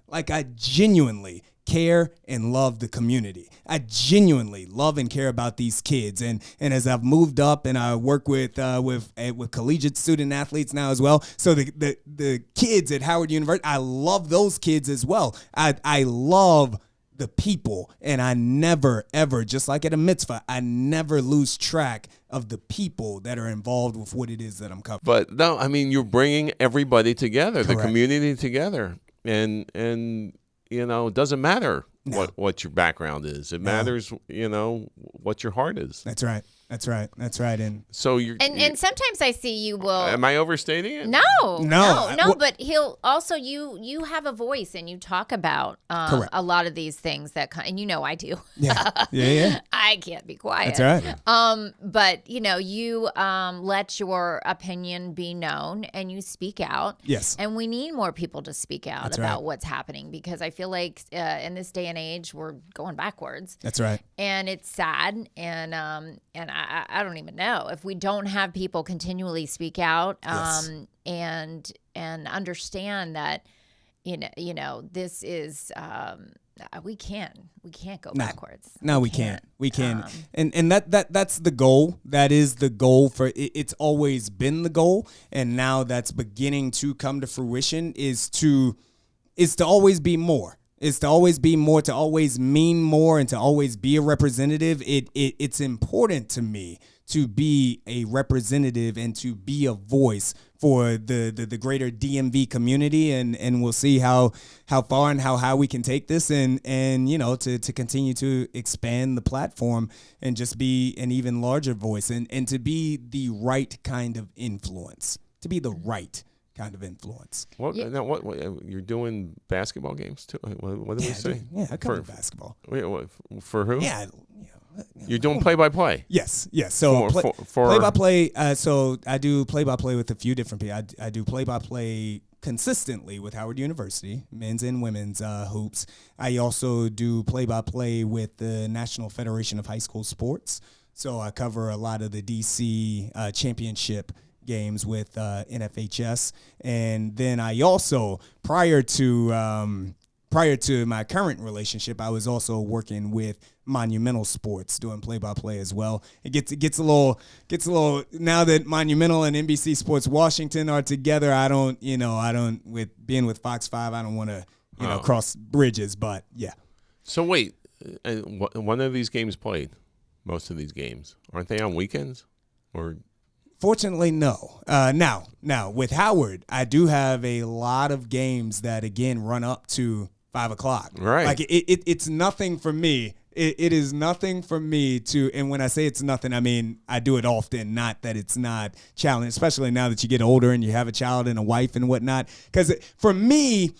care and love the community. I genuinely love and care about these kids. And as I've moved up and I work with collegiate student athletes now as well. So the kids at Howard University, I love those kids as well. I love the people, and I never, ever, just like at a mitzvah, I never lose track of the people that are involved with what it is that I'm covering. But no, I mean, you're bringing everybody together, Correct. the community together, and you know, it doesn't matter what your background is. It matters, you know, what your heart is. That's right. And So you're And sometimes I see you will. Am I overstating it? No. Well- But he'll also, you have a voice and you talk about Correct. a lot of these things and you know I do. Yeah. I can't be quiet. That's right. But you know, you let your opinion be known and you speak out. Yes. And we need more people to speak out That's about right. what's happening, because I feel like in this day and age we're going backwards. That's right. And it's sad, and I don't even know if we don't have people continually speak out, Yes. and understand that you know this is we can't go backwards. No, we can't. We can. And that's the goal. That is the goal for it. It's always been the goal, and now that's beginning to come to fruition, is to always be more. Is to always be more, to always mean more, and to always be a representative. It's important to me to be a representative and to be a voice the greater DMV community, and we'll see how far and how high we can take this, and to continue to expand the platform and just be an even larger voice, and to be the right kind of influence. To be the right kind of influence. What you're doing basketball games too? What did we say? I cover basketball. Wait, for who? Yeah. You're doing play-by-play. Yes. So for play-by-play. So I do play-by-play with a few different people. I do play-by-play consistently with Howard University, men's and women's hoops. I also do play-by-play with the National Federation of High School Sports. So I cover a lot of the D.C. championship games with NFHS, and then I also prior to my current relationship, I was also working with Monumental Sports doing play-by-play as well. It gets a little now that Monumental and NBC Sports Washington are together. I don't with being with Fox 5, I don't want to cross bridges, but yeah. So wait, one of these games played. Most of these games aren't they on weekends or? Fortunately, no. Now with Howard, I do have a lot of games that again run up to 5 o'clock. Right. Like it's nothing for me. It is nothing for me to, and when I say it's nothing, I mean I do it often. Not that it's not challenging, especially now that you get older and you have a child and a wife and whatnot. Because for me,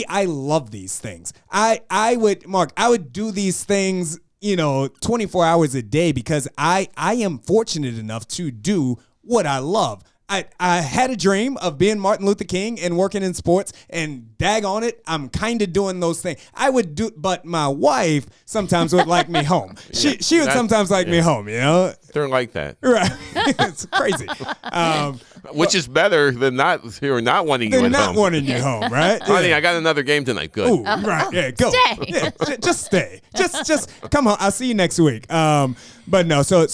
I love these things. I would do these things 24 hours a day because I am fortunate enough to do what I love. I had a dream of being Martin Luther King and working in sports, and daggone it, I'm kind of doing those things. I would do, but my wife sometimes would like me home. She would sometimes like me home, They're like that. Right. It's crazy. Which is better than not wanting you at home. They're not wanting you home, right? Honey, I got another game tonight. Good. Ooh, right. Yeah, go. Stay. Yeah, just stay. Just come home. I'll see you next week. But no, so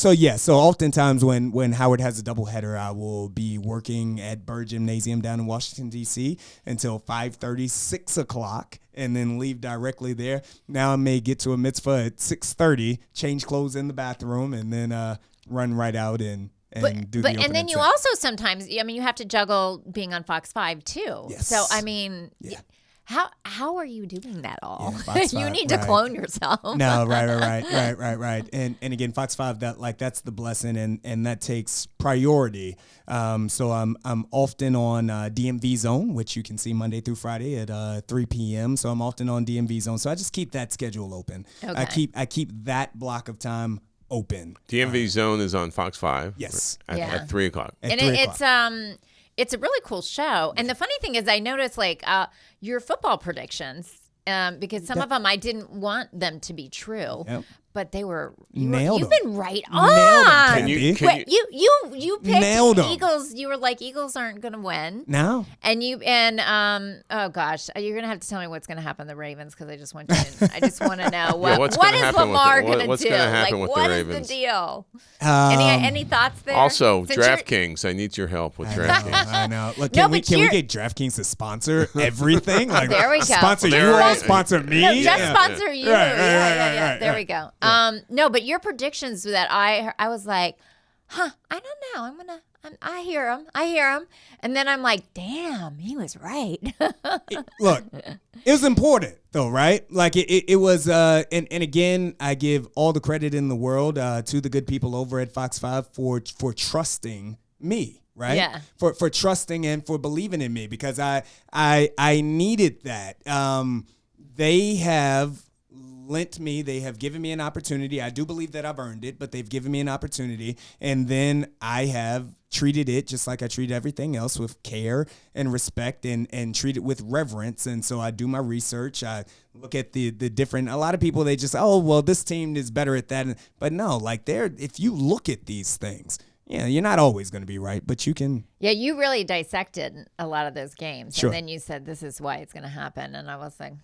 oftentimes when Howard has a doubleheader, I will be working at Burr Gymnasium down in Washington, D.C. until 5:30, 6 o'clock, and then leave directly there. Now I may get to a mitzvah at 6:30, change clothes in the bathroom, and then run right out and do the opening and then you set. also sometimes, you have to juggle being on Fox 5 too. Yes. So, I mean, Yeah. how are you doing that all? Yeah, Fox You 5, need to right. clone yourself. No, right. And again, Fox 5, that's the blessing, and that takes priority. So I'm often on DMV Zone, which you can see Monday through Friday at 3 p.m. So I'm often on DMV Zone. So I just keep that schedule open. Okay. I keep that block of time open. DMV Zone is on Fox 5. Yes. At 3 o'clock. At And 3 o'clock. it's a really cool show. And the funny thing is, I noticed your football predictions, because some of them I didn't want them to be true, Yep. but you've Nailed 'em. been right Nailed 'em, on. Candy. Wait, you picked Nailed 'em. Eagles. You were like, Eagles aren't going to win. No. Oh gosh, you're gonna have to tell me what's gonna happen to the Ravens, because I just want to know what's what gonna is happen with Lamar it? gonna What's do? gonna happen with the what is Ravens? the deal? Any thoughts there? Also, Since you're- DraftKings. I need your help with I DraftKings. know. Look, No, can we but you're- get DraftKings to sponsor everything? Like, There we go. Sponsor There you we all, go. sponsor me. No, just Yeah. sponsor you. Right, Yeah. There right. we go. No, but your predictions that I was like, I don't know. I hear him, and then I'm like, damn, he was right. Look, it was important though, right? Like it was, and again, I give all the credit in the world to the good people over at Fox 5 for trusting me, right? Yeah. For trusting and for believing in me, because I needed that. They have given me an opportunity. I do believe that I've earned it, but they've given me an opportunity, and then I have treated it just like I treat everything else, with care and respect, and treat it with reverence. And so I do my research. I look at the different, a lot of people, they just, oh, well, this team is better at that. But no, like if you look at these things, you're not always going to be right, but you can. Yeah, you really dissected a lot of those games. Sure. And then you said, this is why it's going to happen. And I was like,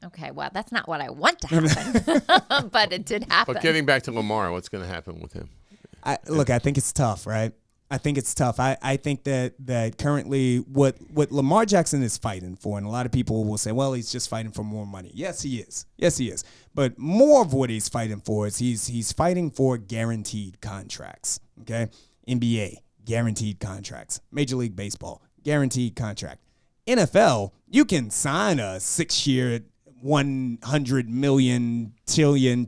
okay, well, that's not what I want to happen. But it did happen. But getting back to Lamar, what's going to happen with him? I think it's tough, right? I think it's tough. I think that currently what Lamar Jackson is fighting for, and a lot of people will say, well, he's just fighting for more money. Yes, he is. But more of what he's fighting for is he's fighting for guaranteed contracts. Okay, NBA guaranteed contracts. Major League Baseball, guaranteed contract. NFL, you can sign a 6-year, $100 million trillion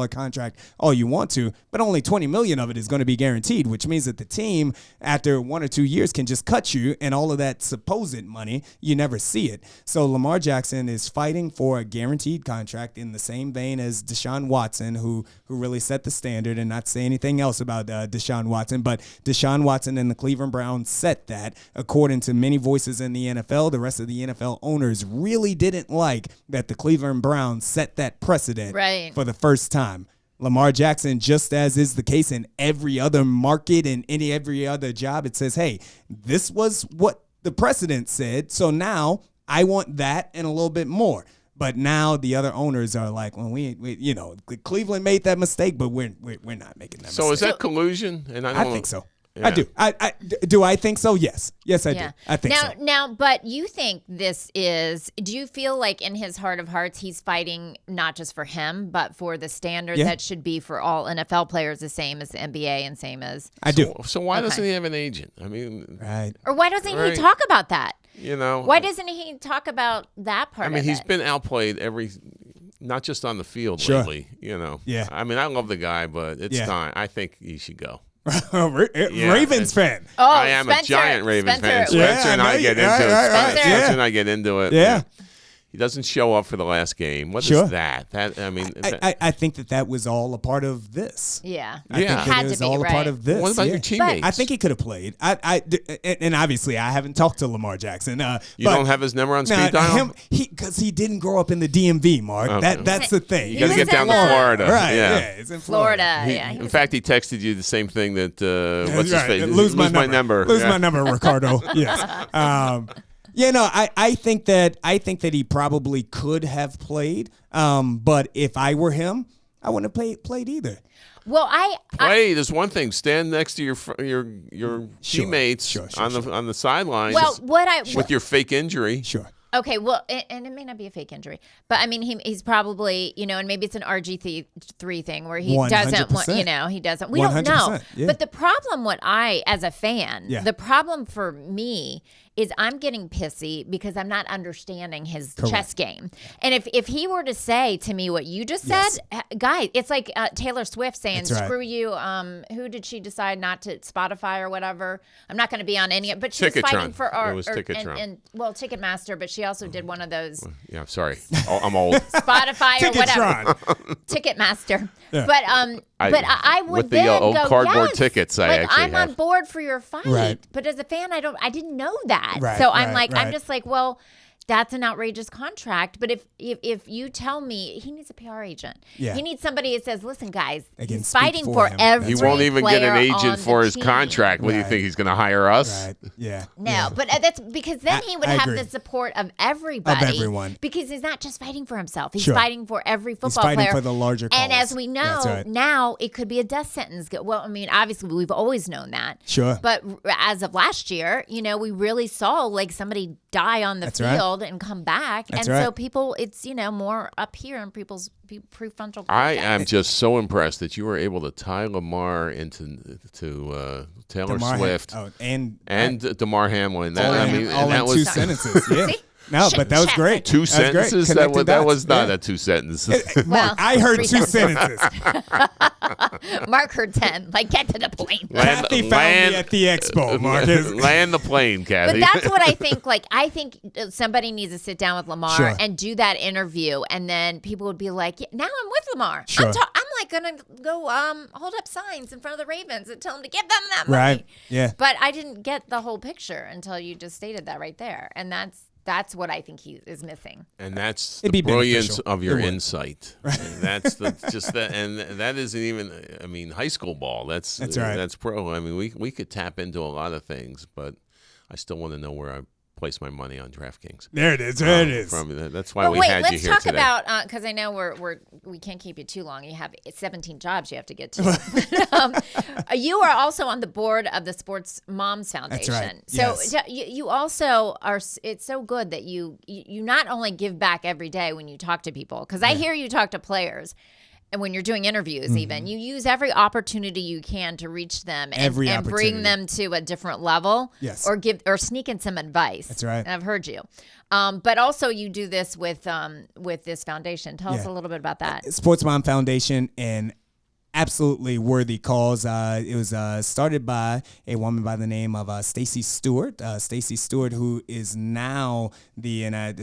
contract all you want to, but only 20 million of it is going to be guaranteed, which means that the team after 1 or 2 years can just cut you, and all of that supposed money, you never see it. So Lamar Jackson is fighting for a guaranteed contract in the same vein as Deshaun Watson, who really set the standard, and not say anything else about Deshaun Watson, but Deshaun Watson and the Cleveland Browns set that. According to many voices in the NFL, the rest of the NFL owners really didn't like that the Cleveland Browns set that precedent for the first time. Lamar Jackson, just as is the case in every other market and every other job, it says, hey, this was what the precedent said, so now I want that and a little bit more. But now the other owners are like, well, we Cleveland made that mistake, but we're not making that mistake. So is that collusion? And I think so. Yeah. I do. Do I think so? Yes. Yes, I do. I think so. Now, but you think this is, do you feel like in his heart of hearts, he's fighting not just for him, but for the standard that should be for all NFL players, the same as the NBA and same as... I do. So why doesn't he have an agent? I mean... Right. Or why doesn't he talk about that? You know... Why doesn't he talk about that part of it? I mean, he's been outplayed not just on the field lately, you know. Yeah. I mean, I love the guy, but it's time. I think he should go. Ravens fan. Oh, I am a giant Ravens fan. Spencer and I get into it. Spencer and I get into it. Yeah. He doesn't show up for the last game. What is that? I think that was all a part of this. Yeah. I think that it was all a part of this. What about your teammates? I think he could have played. And obviously I haven't talked to Lamar Jackson. You don't have his number on speed dial? Because he didn't grow up in the DMV, Mark. Okay. That's the thing. You got to get down to Florida. Right. Yeah. He's in Florida. In fact, he texted you the same thing that, what's his face? Lose my number. Lose my number, Ricardo. Yes. I think that he probably could have played. But if I were him, I wouldn't have played either. Well, there's one thing. Stand next to your teammates on the sideline. Well, with your fake injury. Sure. Okay, well, and it may not be a fake injury, but I mean, he's probably, and maybe it's an RG3 thing where he 100%. doesn't want, he doesn't. We don't know. Yeah. But the problem, as a fan, the problem for me is I'm getting pissy because I'm not understanding his chess game. And if he were to say to me what you just said, guys, it's like Taylor Swift saying, screw you. Who did she decide not to, Spotify or whatever? I'm not going to be on any, but she's fighting for it was Ticketron. Ticketmaster, but she also did one of those. Yeah, sorry. I'm old. Spotify or whatever. Ticketmaster. Yeah. But I would with then the old go, cardboard tickets. I'm on board for your fight. Right. But as a fan, I didn't know that. Right, so I'm just like, well, that's an outrageous contract. But if you tell me he needs a PR agent, he needs somebody that says, listen, guys, he's fighting for every He won't even get an agent for his contract. What do you think? He's going to hire us? Right. Yeah. No, but that's because then he would have the support of everybody. Of everyone. Because he's not just fighting for himself. He's fighting for every football player. He's fighting for the larger cause. And as we know, now it could be a death sentence. Well, I mean, obviously, we've always known that. Sure. But as of last year, we really saw like somebody die on the field and come back. So people, it's, more up here in people's prefrontal cortex. I am just so impressed that you were able to tie Lamar into Taylor Swift and DeMar Hamlin. That was 2 sentences. Yeah. See? No, but that was great. 2 sentences? That was not a 2 sentences. Mark, I heard 2 sentences. Mark heard 10. Like, get to the point. Kathy found me at the expo, Marcus. Land the plane, Kathy. But that's what I think. Like, I think somebody needs to sit down with Lamar and do that interview, and then people would be like, now I'm with Lamar. Sure. I'm like going to go hold up signs in front of the Ravens and tell them to give them that money. Right, yeah. But I didn't get the whole picture until you just stated that right there. And that's what I think he is missing. And that's the brilliance of your insight. Right. And that's and that isn't even, high school ball. That's right. That's pro. I mean, we could tap into a lot of things, but I still want to know where I place my money on DraftKings. There it is. There it is. That's why we had you here today. Let's talk about, because I know we can't keep you too long. You have 17 jobs you have to get to. You are also on the board of the Sports Moms Foundation. That's right. So you also are. It's so good that you not only give back every day when you talk to people, because I hear you talk to players. when you're doing interviews, even you use every opportunity you can to reach them and bring them to a different level. Yes. Or sneak in some advice. That's right. And I've heard you. But also you do this with this foundation. Tell us a little bit about that. Sports Mom Foundation, and absolutely worthy cause. It was started by a woman by the name of Stacy Stewart. Stacy Stewart, who is now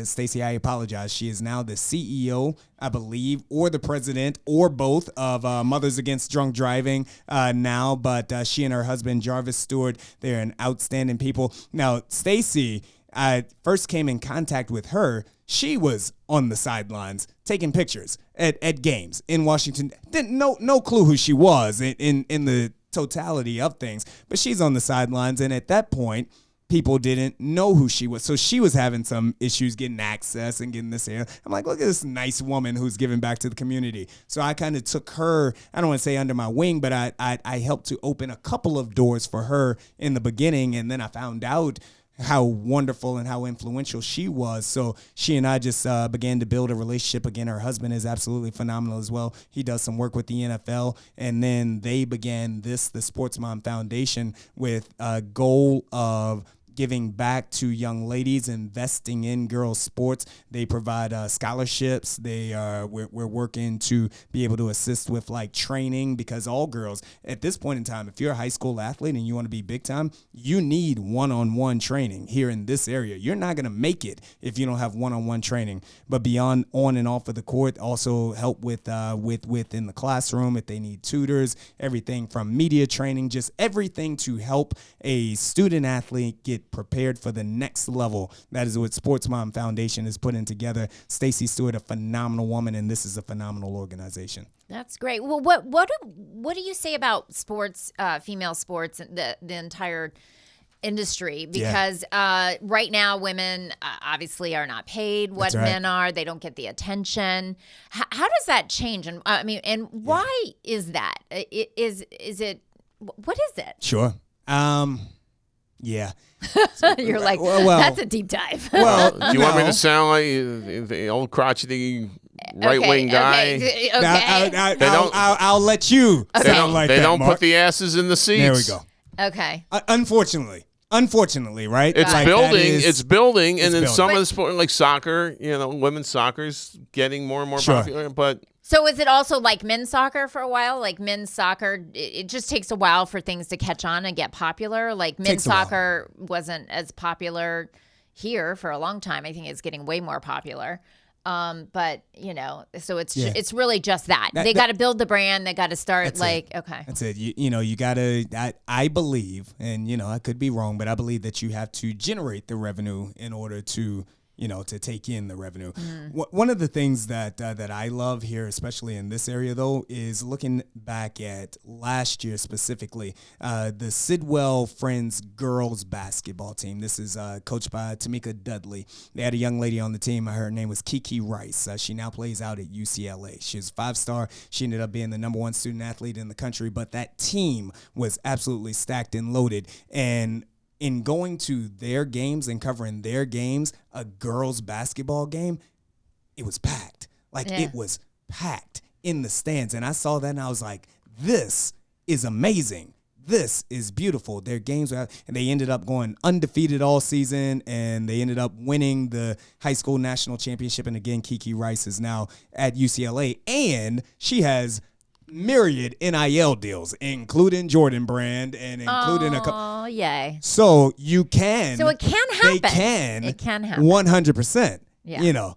Stacy, I apologize. She is now the CEO, I believe, or the president, or both of Mothers Against Drunk Driving now. But she and her husband, Jarvis Stewart, they're an outstanding people. Now, Stacy, I first came in contact with her. She was on the sidelines taking pictures at games in Washington. Didn't no clue who she was in the totality of things, but she's on the sidelines, and at that point, people didn't know who she was. So she was having some issues getting access and getting this here. I'm like, look at this nice woman who's giving back to the community. So I kind of took her, I don't want to say under my wing, but I helped to open a couple of doors for her in the beginning, and then I found out how wonderful and how influential she was. So she and I just began to build a relationship. Again, her husband is absolutely phenomenal as well. He does some work with the NFL. And then they began the Sports Mom Foundation, with a goal of giving back to young ladies, investing in girls' sports. They provide scholarships. We're working to be able to assist with like training, because all girls at this point in time, if you're a high school athlete and you want to be big time, you need one-on-one training here in this area. You're not going to make it if you don't have one-on-one training. But beyond on and off of the court, also help with in the classroom if they need tutors, everything from media training, just everything to help a student athlete get prepared for the next level. That is what Sports Mom Foundation is putting together. Stacy Stewart, a phenomenal woman, and this is a phenomenal organization. That's great. Well, what do you say about sports, female sports, the entire industry? Because right now women obviously are not paid what men are. They don't get the attention. How does that change? And and why is that? Is it what is it? Sure. Yeah. You're like, that's a deep dive. Well, do you want me to sound like the old crotchety right-wing guy? Okay. I'll let you sound like that, They don't Mark. put the asses in the seats. There we go. Okay. Unfortunately, right? It's like building, and then building. some of the sport, like soccer, women's soccer's getting more and more popular. But so is it also like men's soccer for a while? Like men's soccer, it just takes a while for things to catch on and get popular. Like men's soccer wasn't as popular here for a long time. I think it's getting way more popular. But so it's really just that. They got to build the brand. They got to start okay. That's it. You got to, I believe, and I could be wrong, but I believe that you have to generate the revenue in order to, to take in the revenue. One of the things that I love here, especially in this area, though, is looking back at last year specifically, the Sidwell Friends girls basketball team. This is coached by Tamika Dudley. They had a young lady on the team. Her name was Kiki Rice. She now plays out at UCLA. She was 5-star. She ended up being the #1 student athlete in the country, but that team was absolutely stacked and loaded. And in going to their games and covering their games, a girls' basketball game, it was packed. It was packed in the stands. And I saw that and I was like, this is amazing. This is beautiful. Their games were out, and they ended up going undefeated all season, and they ended up winning the high school national championship. And again, Kiki Rice is now at UCLA, and she has myriad NIL deals, including Jordan Brand and including a couple. Oh, yay. So you can. So it can happen. They can. It can happen. 100%. Yeah.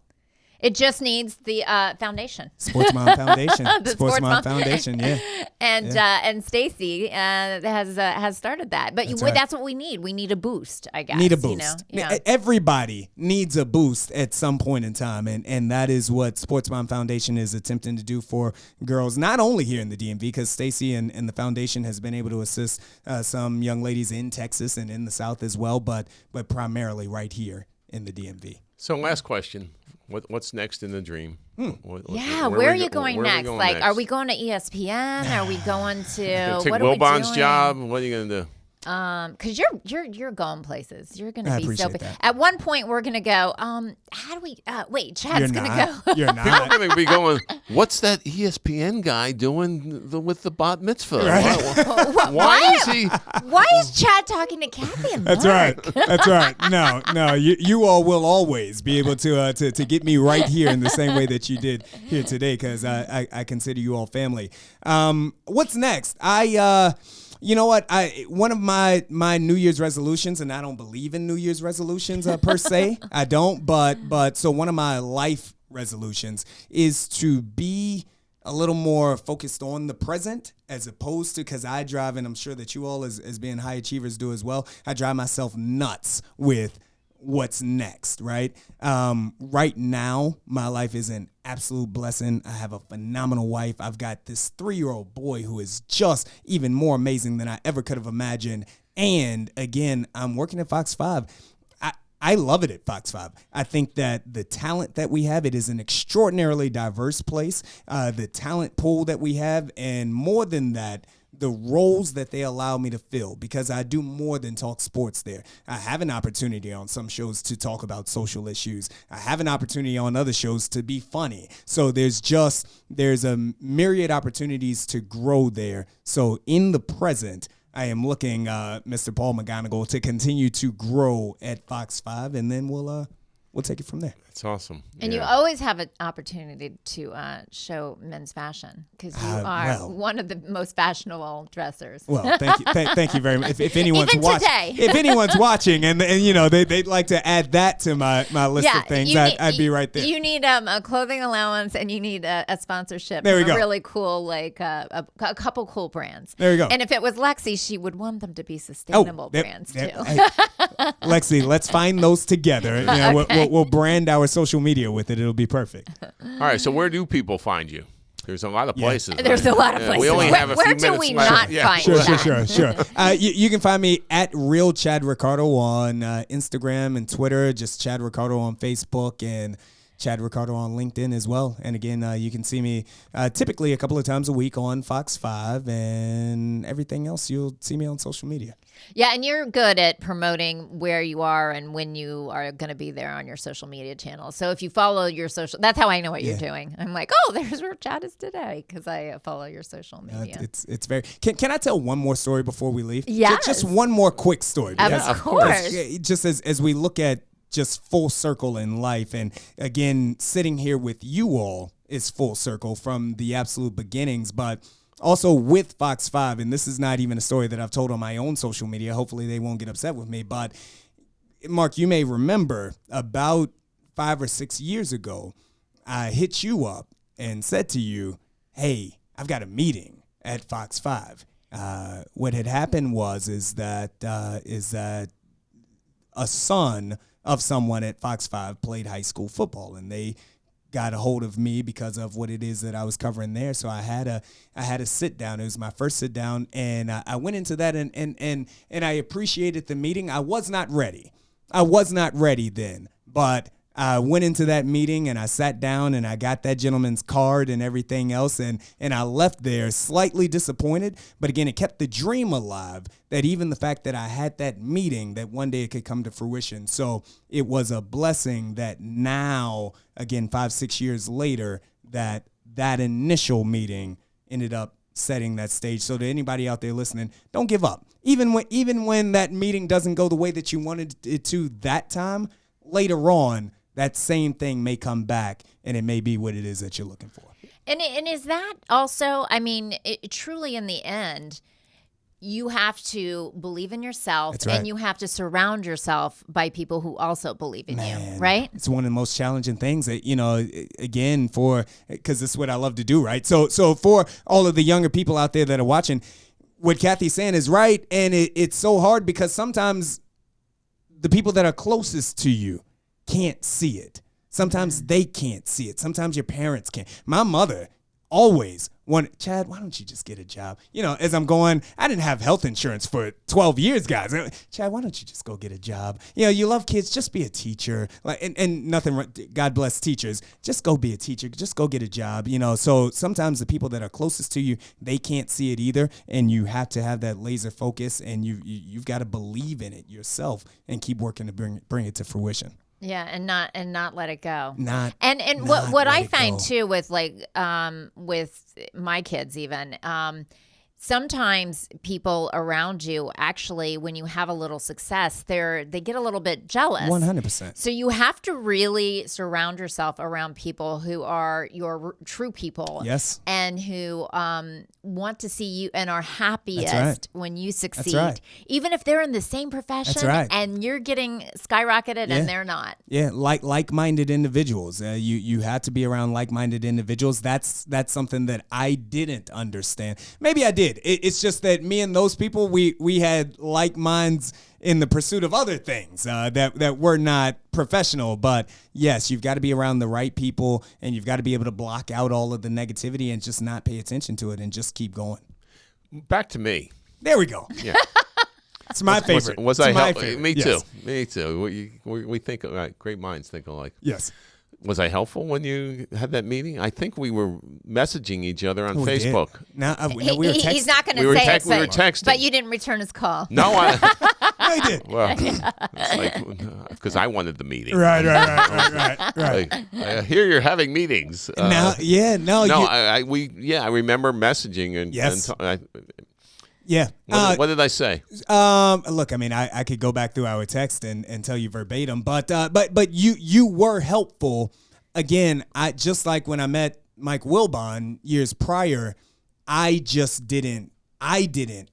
It just needs the foundation. Sports Mom Foundation. Sports Mom Foundation, yeah. And Stacy has started that. But that's what we need. We need a boost, I guess. Need a boost. Everybody needs a boost at some point in time. And that is what Sports Mom Foundation is attempting to do for girls, not only here in the DMV, because Stacy and the foundation has been able to assist some young ladies in Texas and in the South as well, but primarily right here in the DMV. So last question. What's next in the dream? Where are you going next? Are we going to ESPN? Are we going to take what Wilbon's are we doing? job? What are you going to do? Because you're going places. You're going to I be so appreciate big. that. At one point, we're going to go. How do we? Wait, Chad's going to go. You're People not. are going to be going, what's that ESPN guy doing with the bat mitzvah? Right. Why is he? Why is Chad talking to Kathy and Mark? That's right. That's right. No. You all will always be able to get me right here in the same way that you did here today, because I consider you all family. What's next? You know what? One of my New Year's resolutions, and I don't believe in New Year's resolutions per se. I don't, but so one of my life resolutions is to be a little more focused on the present, as opposed to, because I drive, and I'm sure that you all as being high achievers do as well, I drive myself nuts with what's next, right? Right now, my life is an absolute blessing. I have a phenomenal wife. I've got this 3-year-old boy who is just even more amazing than I ever could have imagined. And again, I'm working at Fox 5. I love it at Fox 5. I think that the talent that we have, it is an extraordinarily diverse place. The talent pool that we have, and more than that, the roles that they allow me to fill, because I do more than talk sports there. I have an opportunity on some shows to talk about social issues. I have an opportunity on other shows to be funny. So there's a myriad opportunities to grow there. So in the present, I am looking, Mr. Paul McGonigal, to continue to grow at Fox 5, and then we'll take it from there. That's awesome. And you always have an opportunity to show men's fashion, because you are one of the most fashionable dressers. Well, thank you, thank you very much. If anyone's Even watching, today. if anyone's watching, and you know they'd like to add that to my list of things, I'd be right there. You need a clothing allowance, and you need a sponsorship. There we from go. A really cool, like a couple cool brands. There we go. And if it was Lexi, she would want them to be sustainable brands too. Hey, Lexi, let's find those together. You know, Okay. we'll brand our social media with it. It'll be perfect. All right, so where do people find you? There's a lot of places. There's a lot of places. We only have a few Where do minutes we left. not find Sure. that? You can find me at Real Chad Ricardo on Instagram and Twitter. Just Chad Ricardo on Facebook, and Chad Ricardo on LinkedIn as well. And again, you can see me typically a couple of times a week on Fox 5, and everything else you'll see me on social media. Yeah, and you're good at promoting where you are and when you are going to be there on your social media channels. So if you follow your social, that's how I know what you're doing. I'm like, oh, there's where Chad is today, because I follow your social media. It's very. Can I tell one more story before we leave? Yes. Just one more quick story. Of course. Just as we look at just full circle in life, and again, sitting here with you all is full circle from the absolute beginnings, but also with Fox 5, and this is not even a story that I've told on my own social media. Hopefully they won't get upset with me, but Mark, you may remember about 5 or 6 years ago, I hit you up and said to you, hey, I've got a meeting at Fox 5. What had happened is that a son of someone at Fox 5 played high school football, and they got a hold of me because of what it is that I was covering there. So I had a sit down. It was my first sit down, and I went into that, and I appreciated the meeting. I was not ready. Then, but I went into that meeting and I sat down and I got that gentleman's card and everything else, and I left there slightly disappointed. But again, it kept the dream alive, that even the fact that I had that meeting, that one day it could come to fruition. So it was a blessing that now, again, 5-6 years later, that initial meeting ended up setting that stage. So to anybody out there listening, don't give up. Even when that meeting doesn't go the way that you wanted it to that time, later on, that same thing may come back, and it may be what it is that you're looking for. And is that also, I mean, truly in the end, you have to believe in yourself. That's right. And you have to surround yourself by people who also believe in you, right? It's one of the most challenging things that, again, because this is what I love to do, right? So for all of the younger people out there that are watching, what Kathy's saying is right, and it's so hard because sometimes the people that are closest to you can't see it. Sometimes they can't see it. Sometimes your parents can't. My mother always Chad, why don't you just get a job? As I'm going, I didn't have health insurance for 12 years, guys. Chad, why don't you just go get a job? You love kids, just be a teacher. And nothing, God bless teachers. Just go be a teacher. Just go get a job. So sometimes the people that are closest to you, they can't see it either. And you have to have that laser focus, and you've got to believe in it yourself and keep working to bring it to fruition. Yeah, and not let it go. And what I find too with with my kids even, sometimes people around you actually, when you have a little success, they get a little bit jealous. 100%. So you have to really surround yourself around people who are your true people. Yes. And who want to see you and are happiest when you succeed. That's right. Even if they're in the same profession. That's right. And you're getting skyrocketed and they're not. Yeah, like-minded individuals. You have to be around like-minded individuals. That's something that I didn't understand. Maybe I did. It's just that me and those people, we had like minds in the pursuit of other things that were not professional. But yes, you've got to be around the right people, and you've got to be able to block out all of the negativity and just not pay attention to it and just keep going. Back to me. There we go. Yeah. It's my favorite. Was I helpful? favorite. Me Yes. too. Me too. We think great minds think alike. Yes. Was I helpful when you had that meeting? I think we were messaging each other on We did. Facebook. No, we were texting. He's not going to We were say text- it, we were texting. but you didn't return his call. No, I did. well, it's like because I wanted the meeting. Right. Like, I hear you're having meetings. No, No, you, I remember messaging and Yes. and yeah. what did I say? Look, I mean, I could go back through our text and tell you verbatim, but you were helpful. Again, I just like when I met Mike Wilbon years prior, I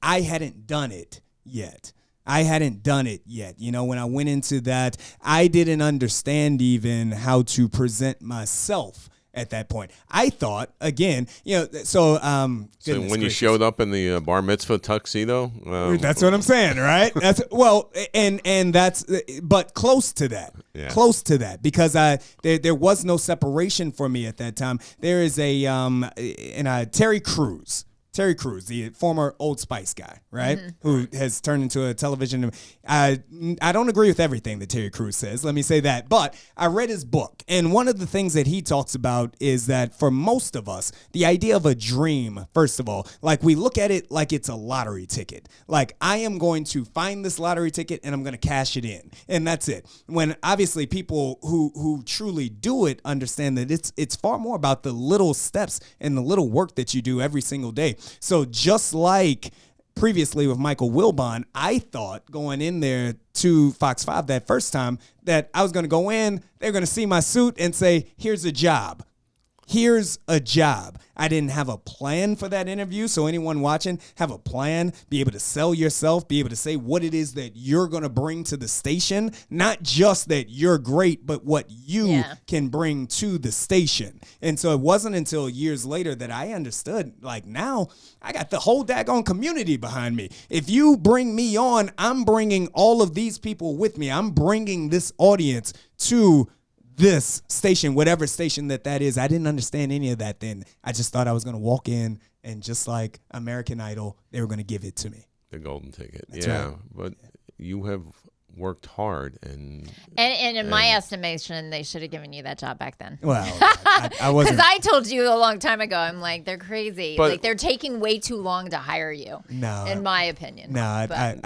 hadn't done it yet. When I went into that, I didn't understand even how to present myself at that point. I thought, again, so So when you gracious. showed up in the bar mitzvah tuxedo, That's what I'm saying, right? That's and that's but close to that. Yeah. Close to that, because there was no separation for me at that time. There is a Terry Crews, the former Old Spice guy, right? Mm-hmm. Who has turned into a television. I don't agree with everything that Terry Crews says. Let me say that. But I read his book, and one of the things that he talks about is that for most of us, the idea of a dream, first of all, like we look at it like it's a lottery ticket. Like I am going to find this lottery ticket and I'm going to cash it in, and that's it. When obviously people who truly do it understand that it's far more about the little steps and the little work that you do every single day. So just like previously with Michael Wilbon, I thought going in there to Fox 5 that first time that I was going to go in, they're going to see my suit and say, here's a job. Here's a job. I didn't have a plan for that interview. So anyone watching, have a plan, be able to sell yourself, be able to say what it is that you're going to bring to the station. Not just that you're great, but what you can bring to the station. And so it wasn't until years later that I understood, like now I got the whole daggone community behind me. If you bring me on, I'm bringing all of these people with me. I'm bringing this audience to this station, whatever station that is. I didn't understand any of that then. I just thought I was going to walk in and just like American Idol, they were going to give it to me. The golden ticket. That's yeah. right. But you have worked hard and in my estimation, they should have given you that job back then. Well, I wasn't. Because I told you a long time ago, I'm like, they're crazy. But- like they're taking way too long to hire you. No. In my opinion. No, But-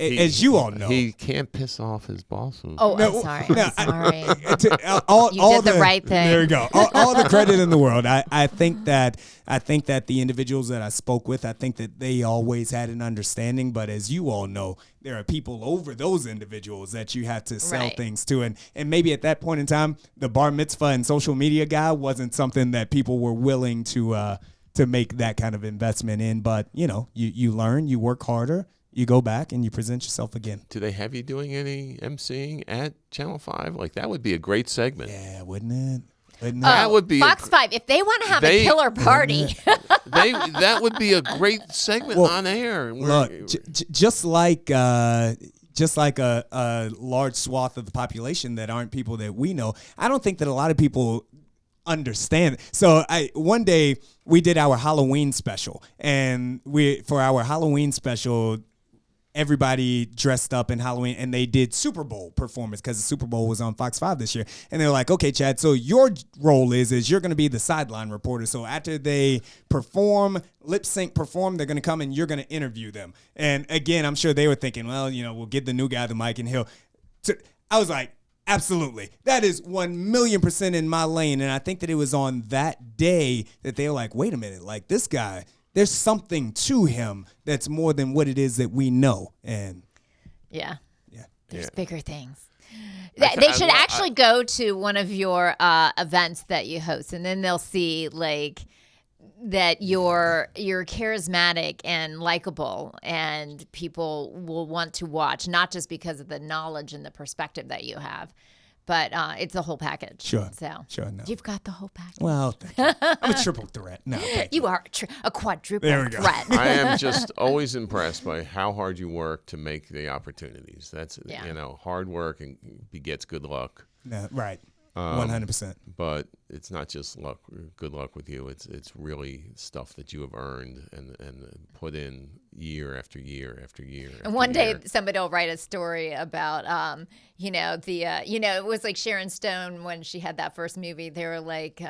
as you all know. he can't piss off his bosses. Oh, No, I'm sorry. no, I'm sorry. all did the right thing. There you go. All the credit in the world. I think that the individuals that I spoke with, I think that they always had an understanding. But as you all know, there are people over those individuals that you have to sell Right. things to. And maybe at that point in time, the bar mitzvah and social media guy wasn't something that people were willing to make that kind of investment in. But, you learn, you work harder, you go back and you present yourself again. Do they have you doing any emceeing at Channel 5? Like, that would be a great segment. Yeah, wouldn't it? Wouldn't That would be Fox 5. If they want to have a killer party, that would be a great segment on air. Look, just like a large swath of the population that aren't people that we know, I don't think that a lot of people understand. So one day we did our Halloween special, and for our Halloween special, everybody dressed up in Halloween, and they did Super Bowl performance because the Super Bowl was on Fox 5 this year. And they're like, okay, Chad, so your role is you're going to be the sideline reporter. So after they lip sync perform, they're going to come and you're going to interview them. And again, I'm sure they were thinking, well, we'll give the new guy the mic and I was like, absolutely. That is 1,000,000% in my lane. And I think that it was on that day that they were like, wait a minute, like this guy, there's something to him that's more than what it is that we know. And there's bigger things. They should actually go to one of your events that you host, and then they'll see like that you're charismatic and likable, and people will want to watch, not just because of the knowledge and the perspective that you have, but it's a whole package. Sure. So no. you've got the whole package. Well, thank you. I'm a triple threat. No, you are a quadruple There we go. threat. I am just always impressed by how hard you work to make the opportunities. That's hard work and begets good luck. No, right. 100%. But it's not just luck. Good luck with you. It's really stuff that you have earned and put in year after year after year. And one day somebody will write a story about, it was like Sharon Stone when she had that first movie. They were like,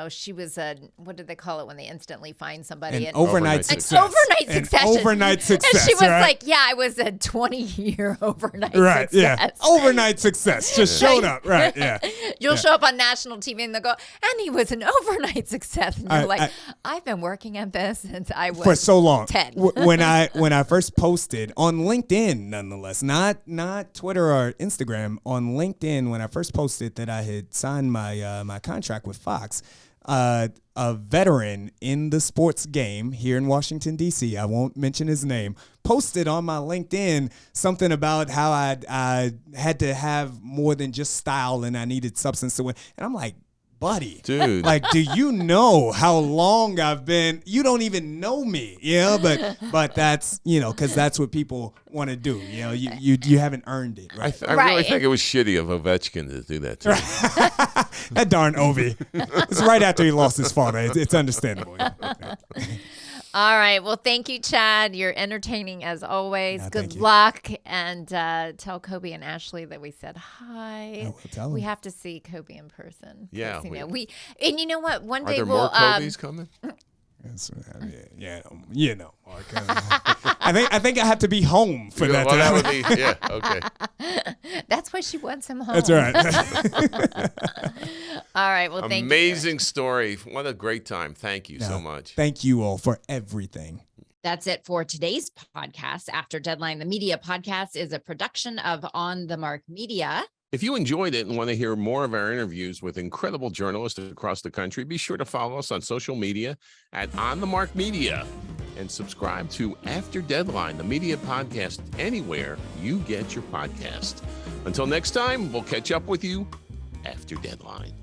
she was what did they call it when they instantly find somebody? An overnight success. Overnight success. Overnight success. And she was right? like, yeah, I was a 20-year overnight right, success. Yeah. Overnight success. Just showed up. Right, yeah. You'll show up on national TV and they'll go, and he was an overnight success. And you're I've been working at this since I was for so long. 10. when I first posted on LinkedIn, nonetheless, not Twitter or Instagram, on LinkedIn, when I first posted that I had signed my contract with Fox, a veteran in the sports game here in Washington, D.C., I won't mention his name, posted on my LinkedIn something about how I had to have more than just style and I needed substance to win. And I'm like, buddy, dude, like, do you know how long I've been? You don't even know me, but that's, because that's what people want to do. You haven't earned it, right? I really think it was shitty of Ovechkin to do that to him. That darn Ovi. It's right after he lost his father. It's understandable. All right. Well, thank you, Chad. You're entertaining as always. No, Good luck. And tell Kobe and Ashley that we said hi. We have to see Kobe in person. Yeah. And you know what? One day there we'll. More Kobe's coming? Mark. I think I have to be home for that. Well, that would be, okay. That's why she wants him home. That's right. All right. Well, thank you. Amazing story. What a great time. Thank you so much. Thank you all for everything. That's it for today's podcast. After Deadline, the Media Podcast is a production of On the Mark Media. If you enjoyed it and want to hear more of our interviews with incredible journalists across the country, be sure to follow us on social media at On the Mark Media and subscribe to After Deadline, the Media Podcast, anywhere you get your podcast. Until next time, we'll catch up with you after Deadline.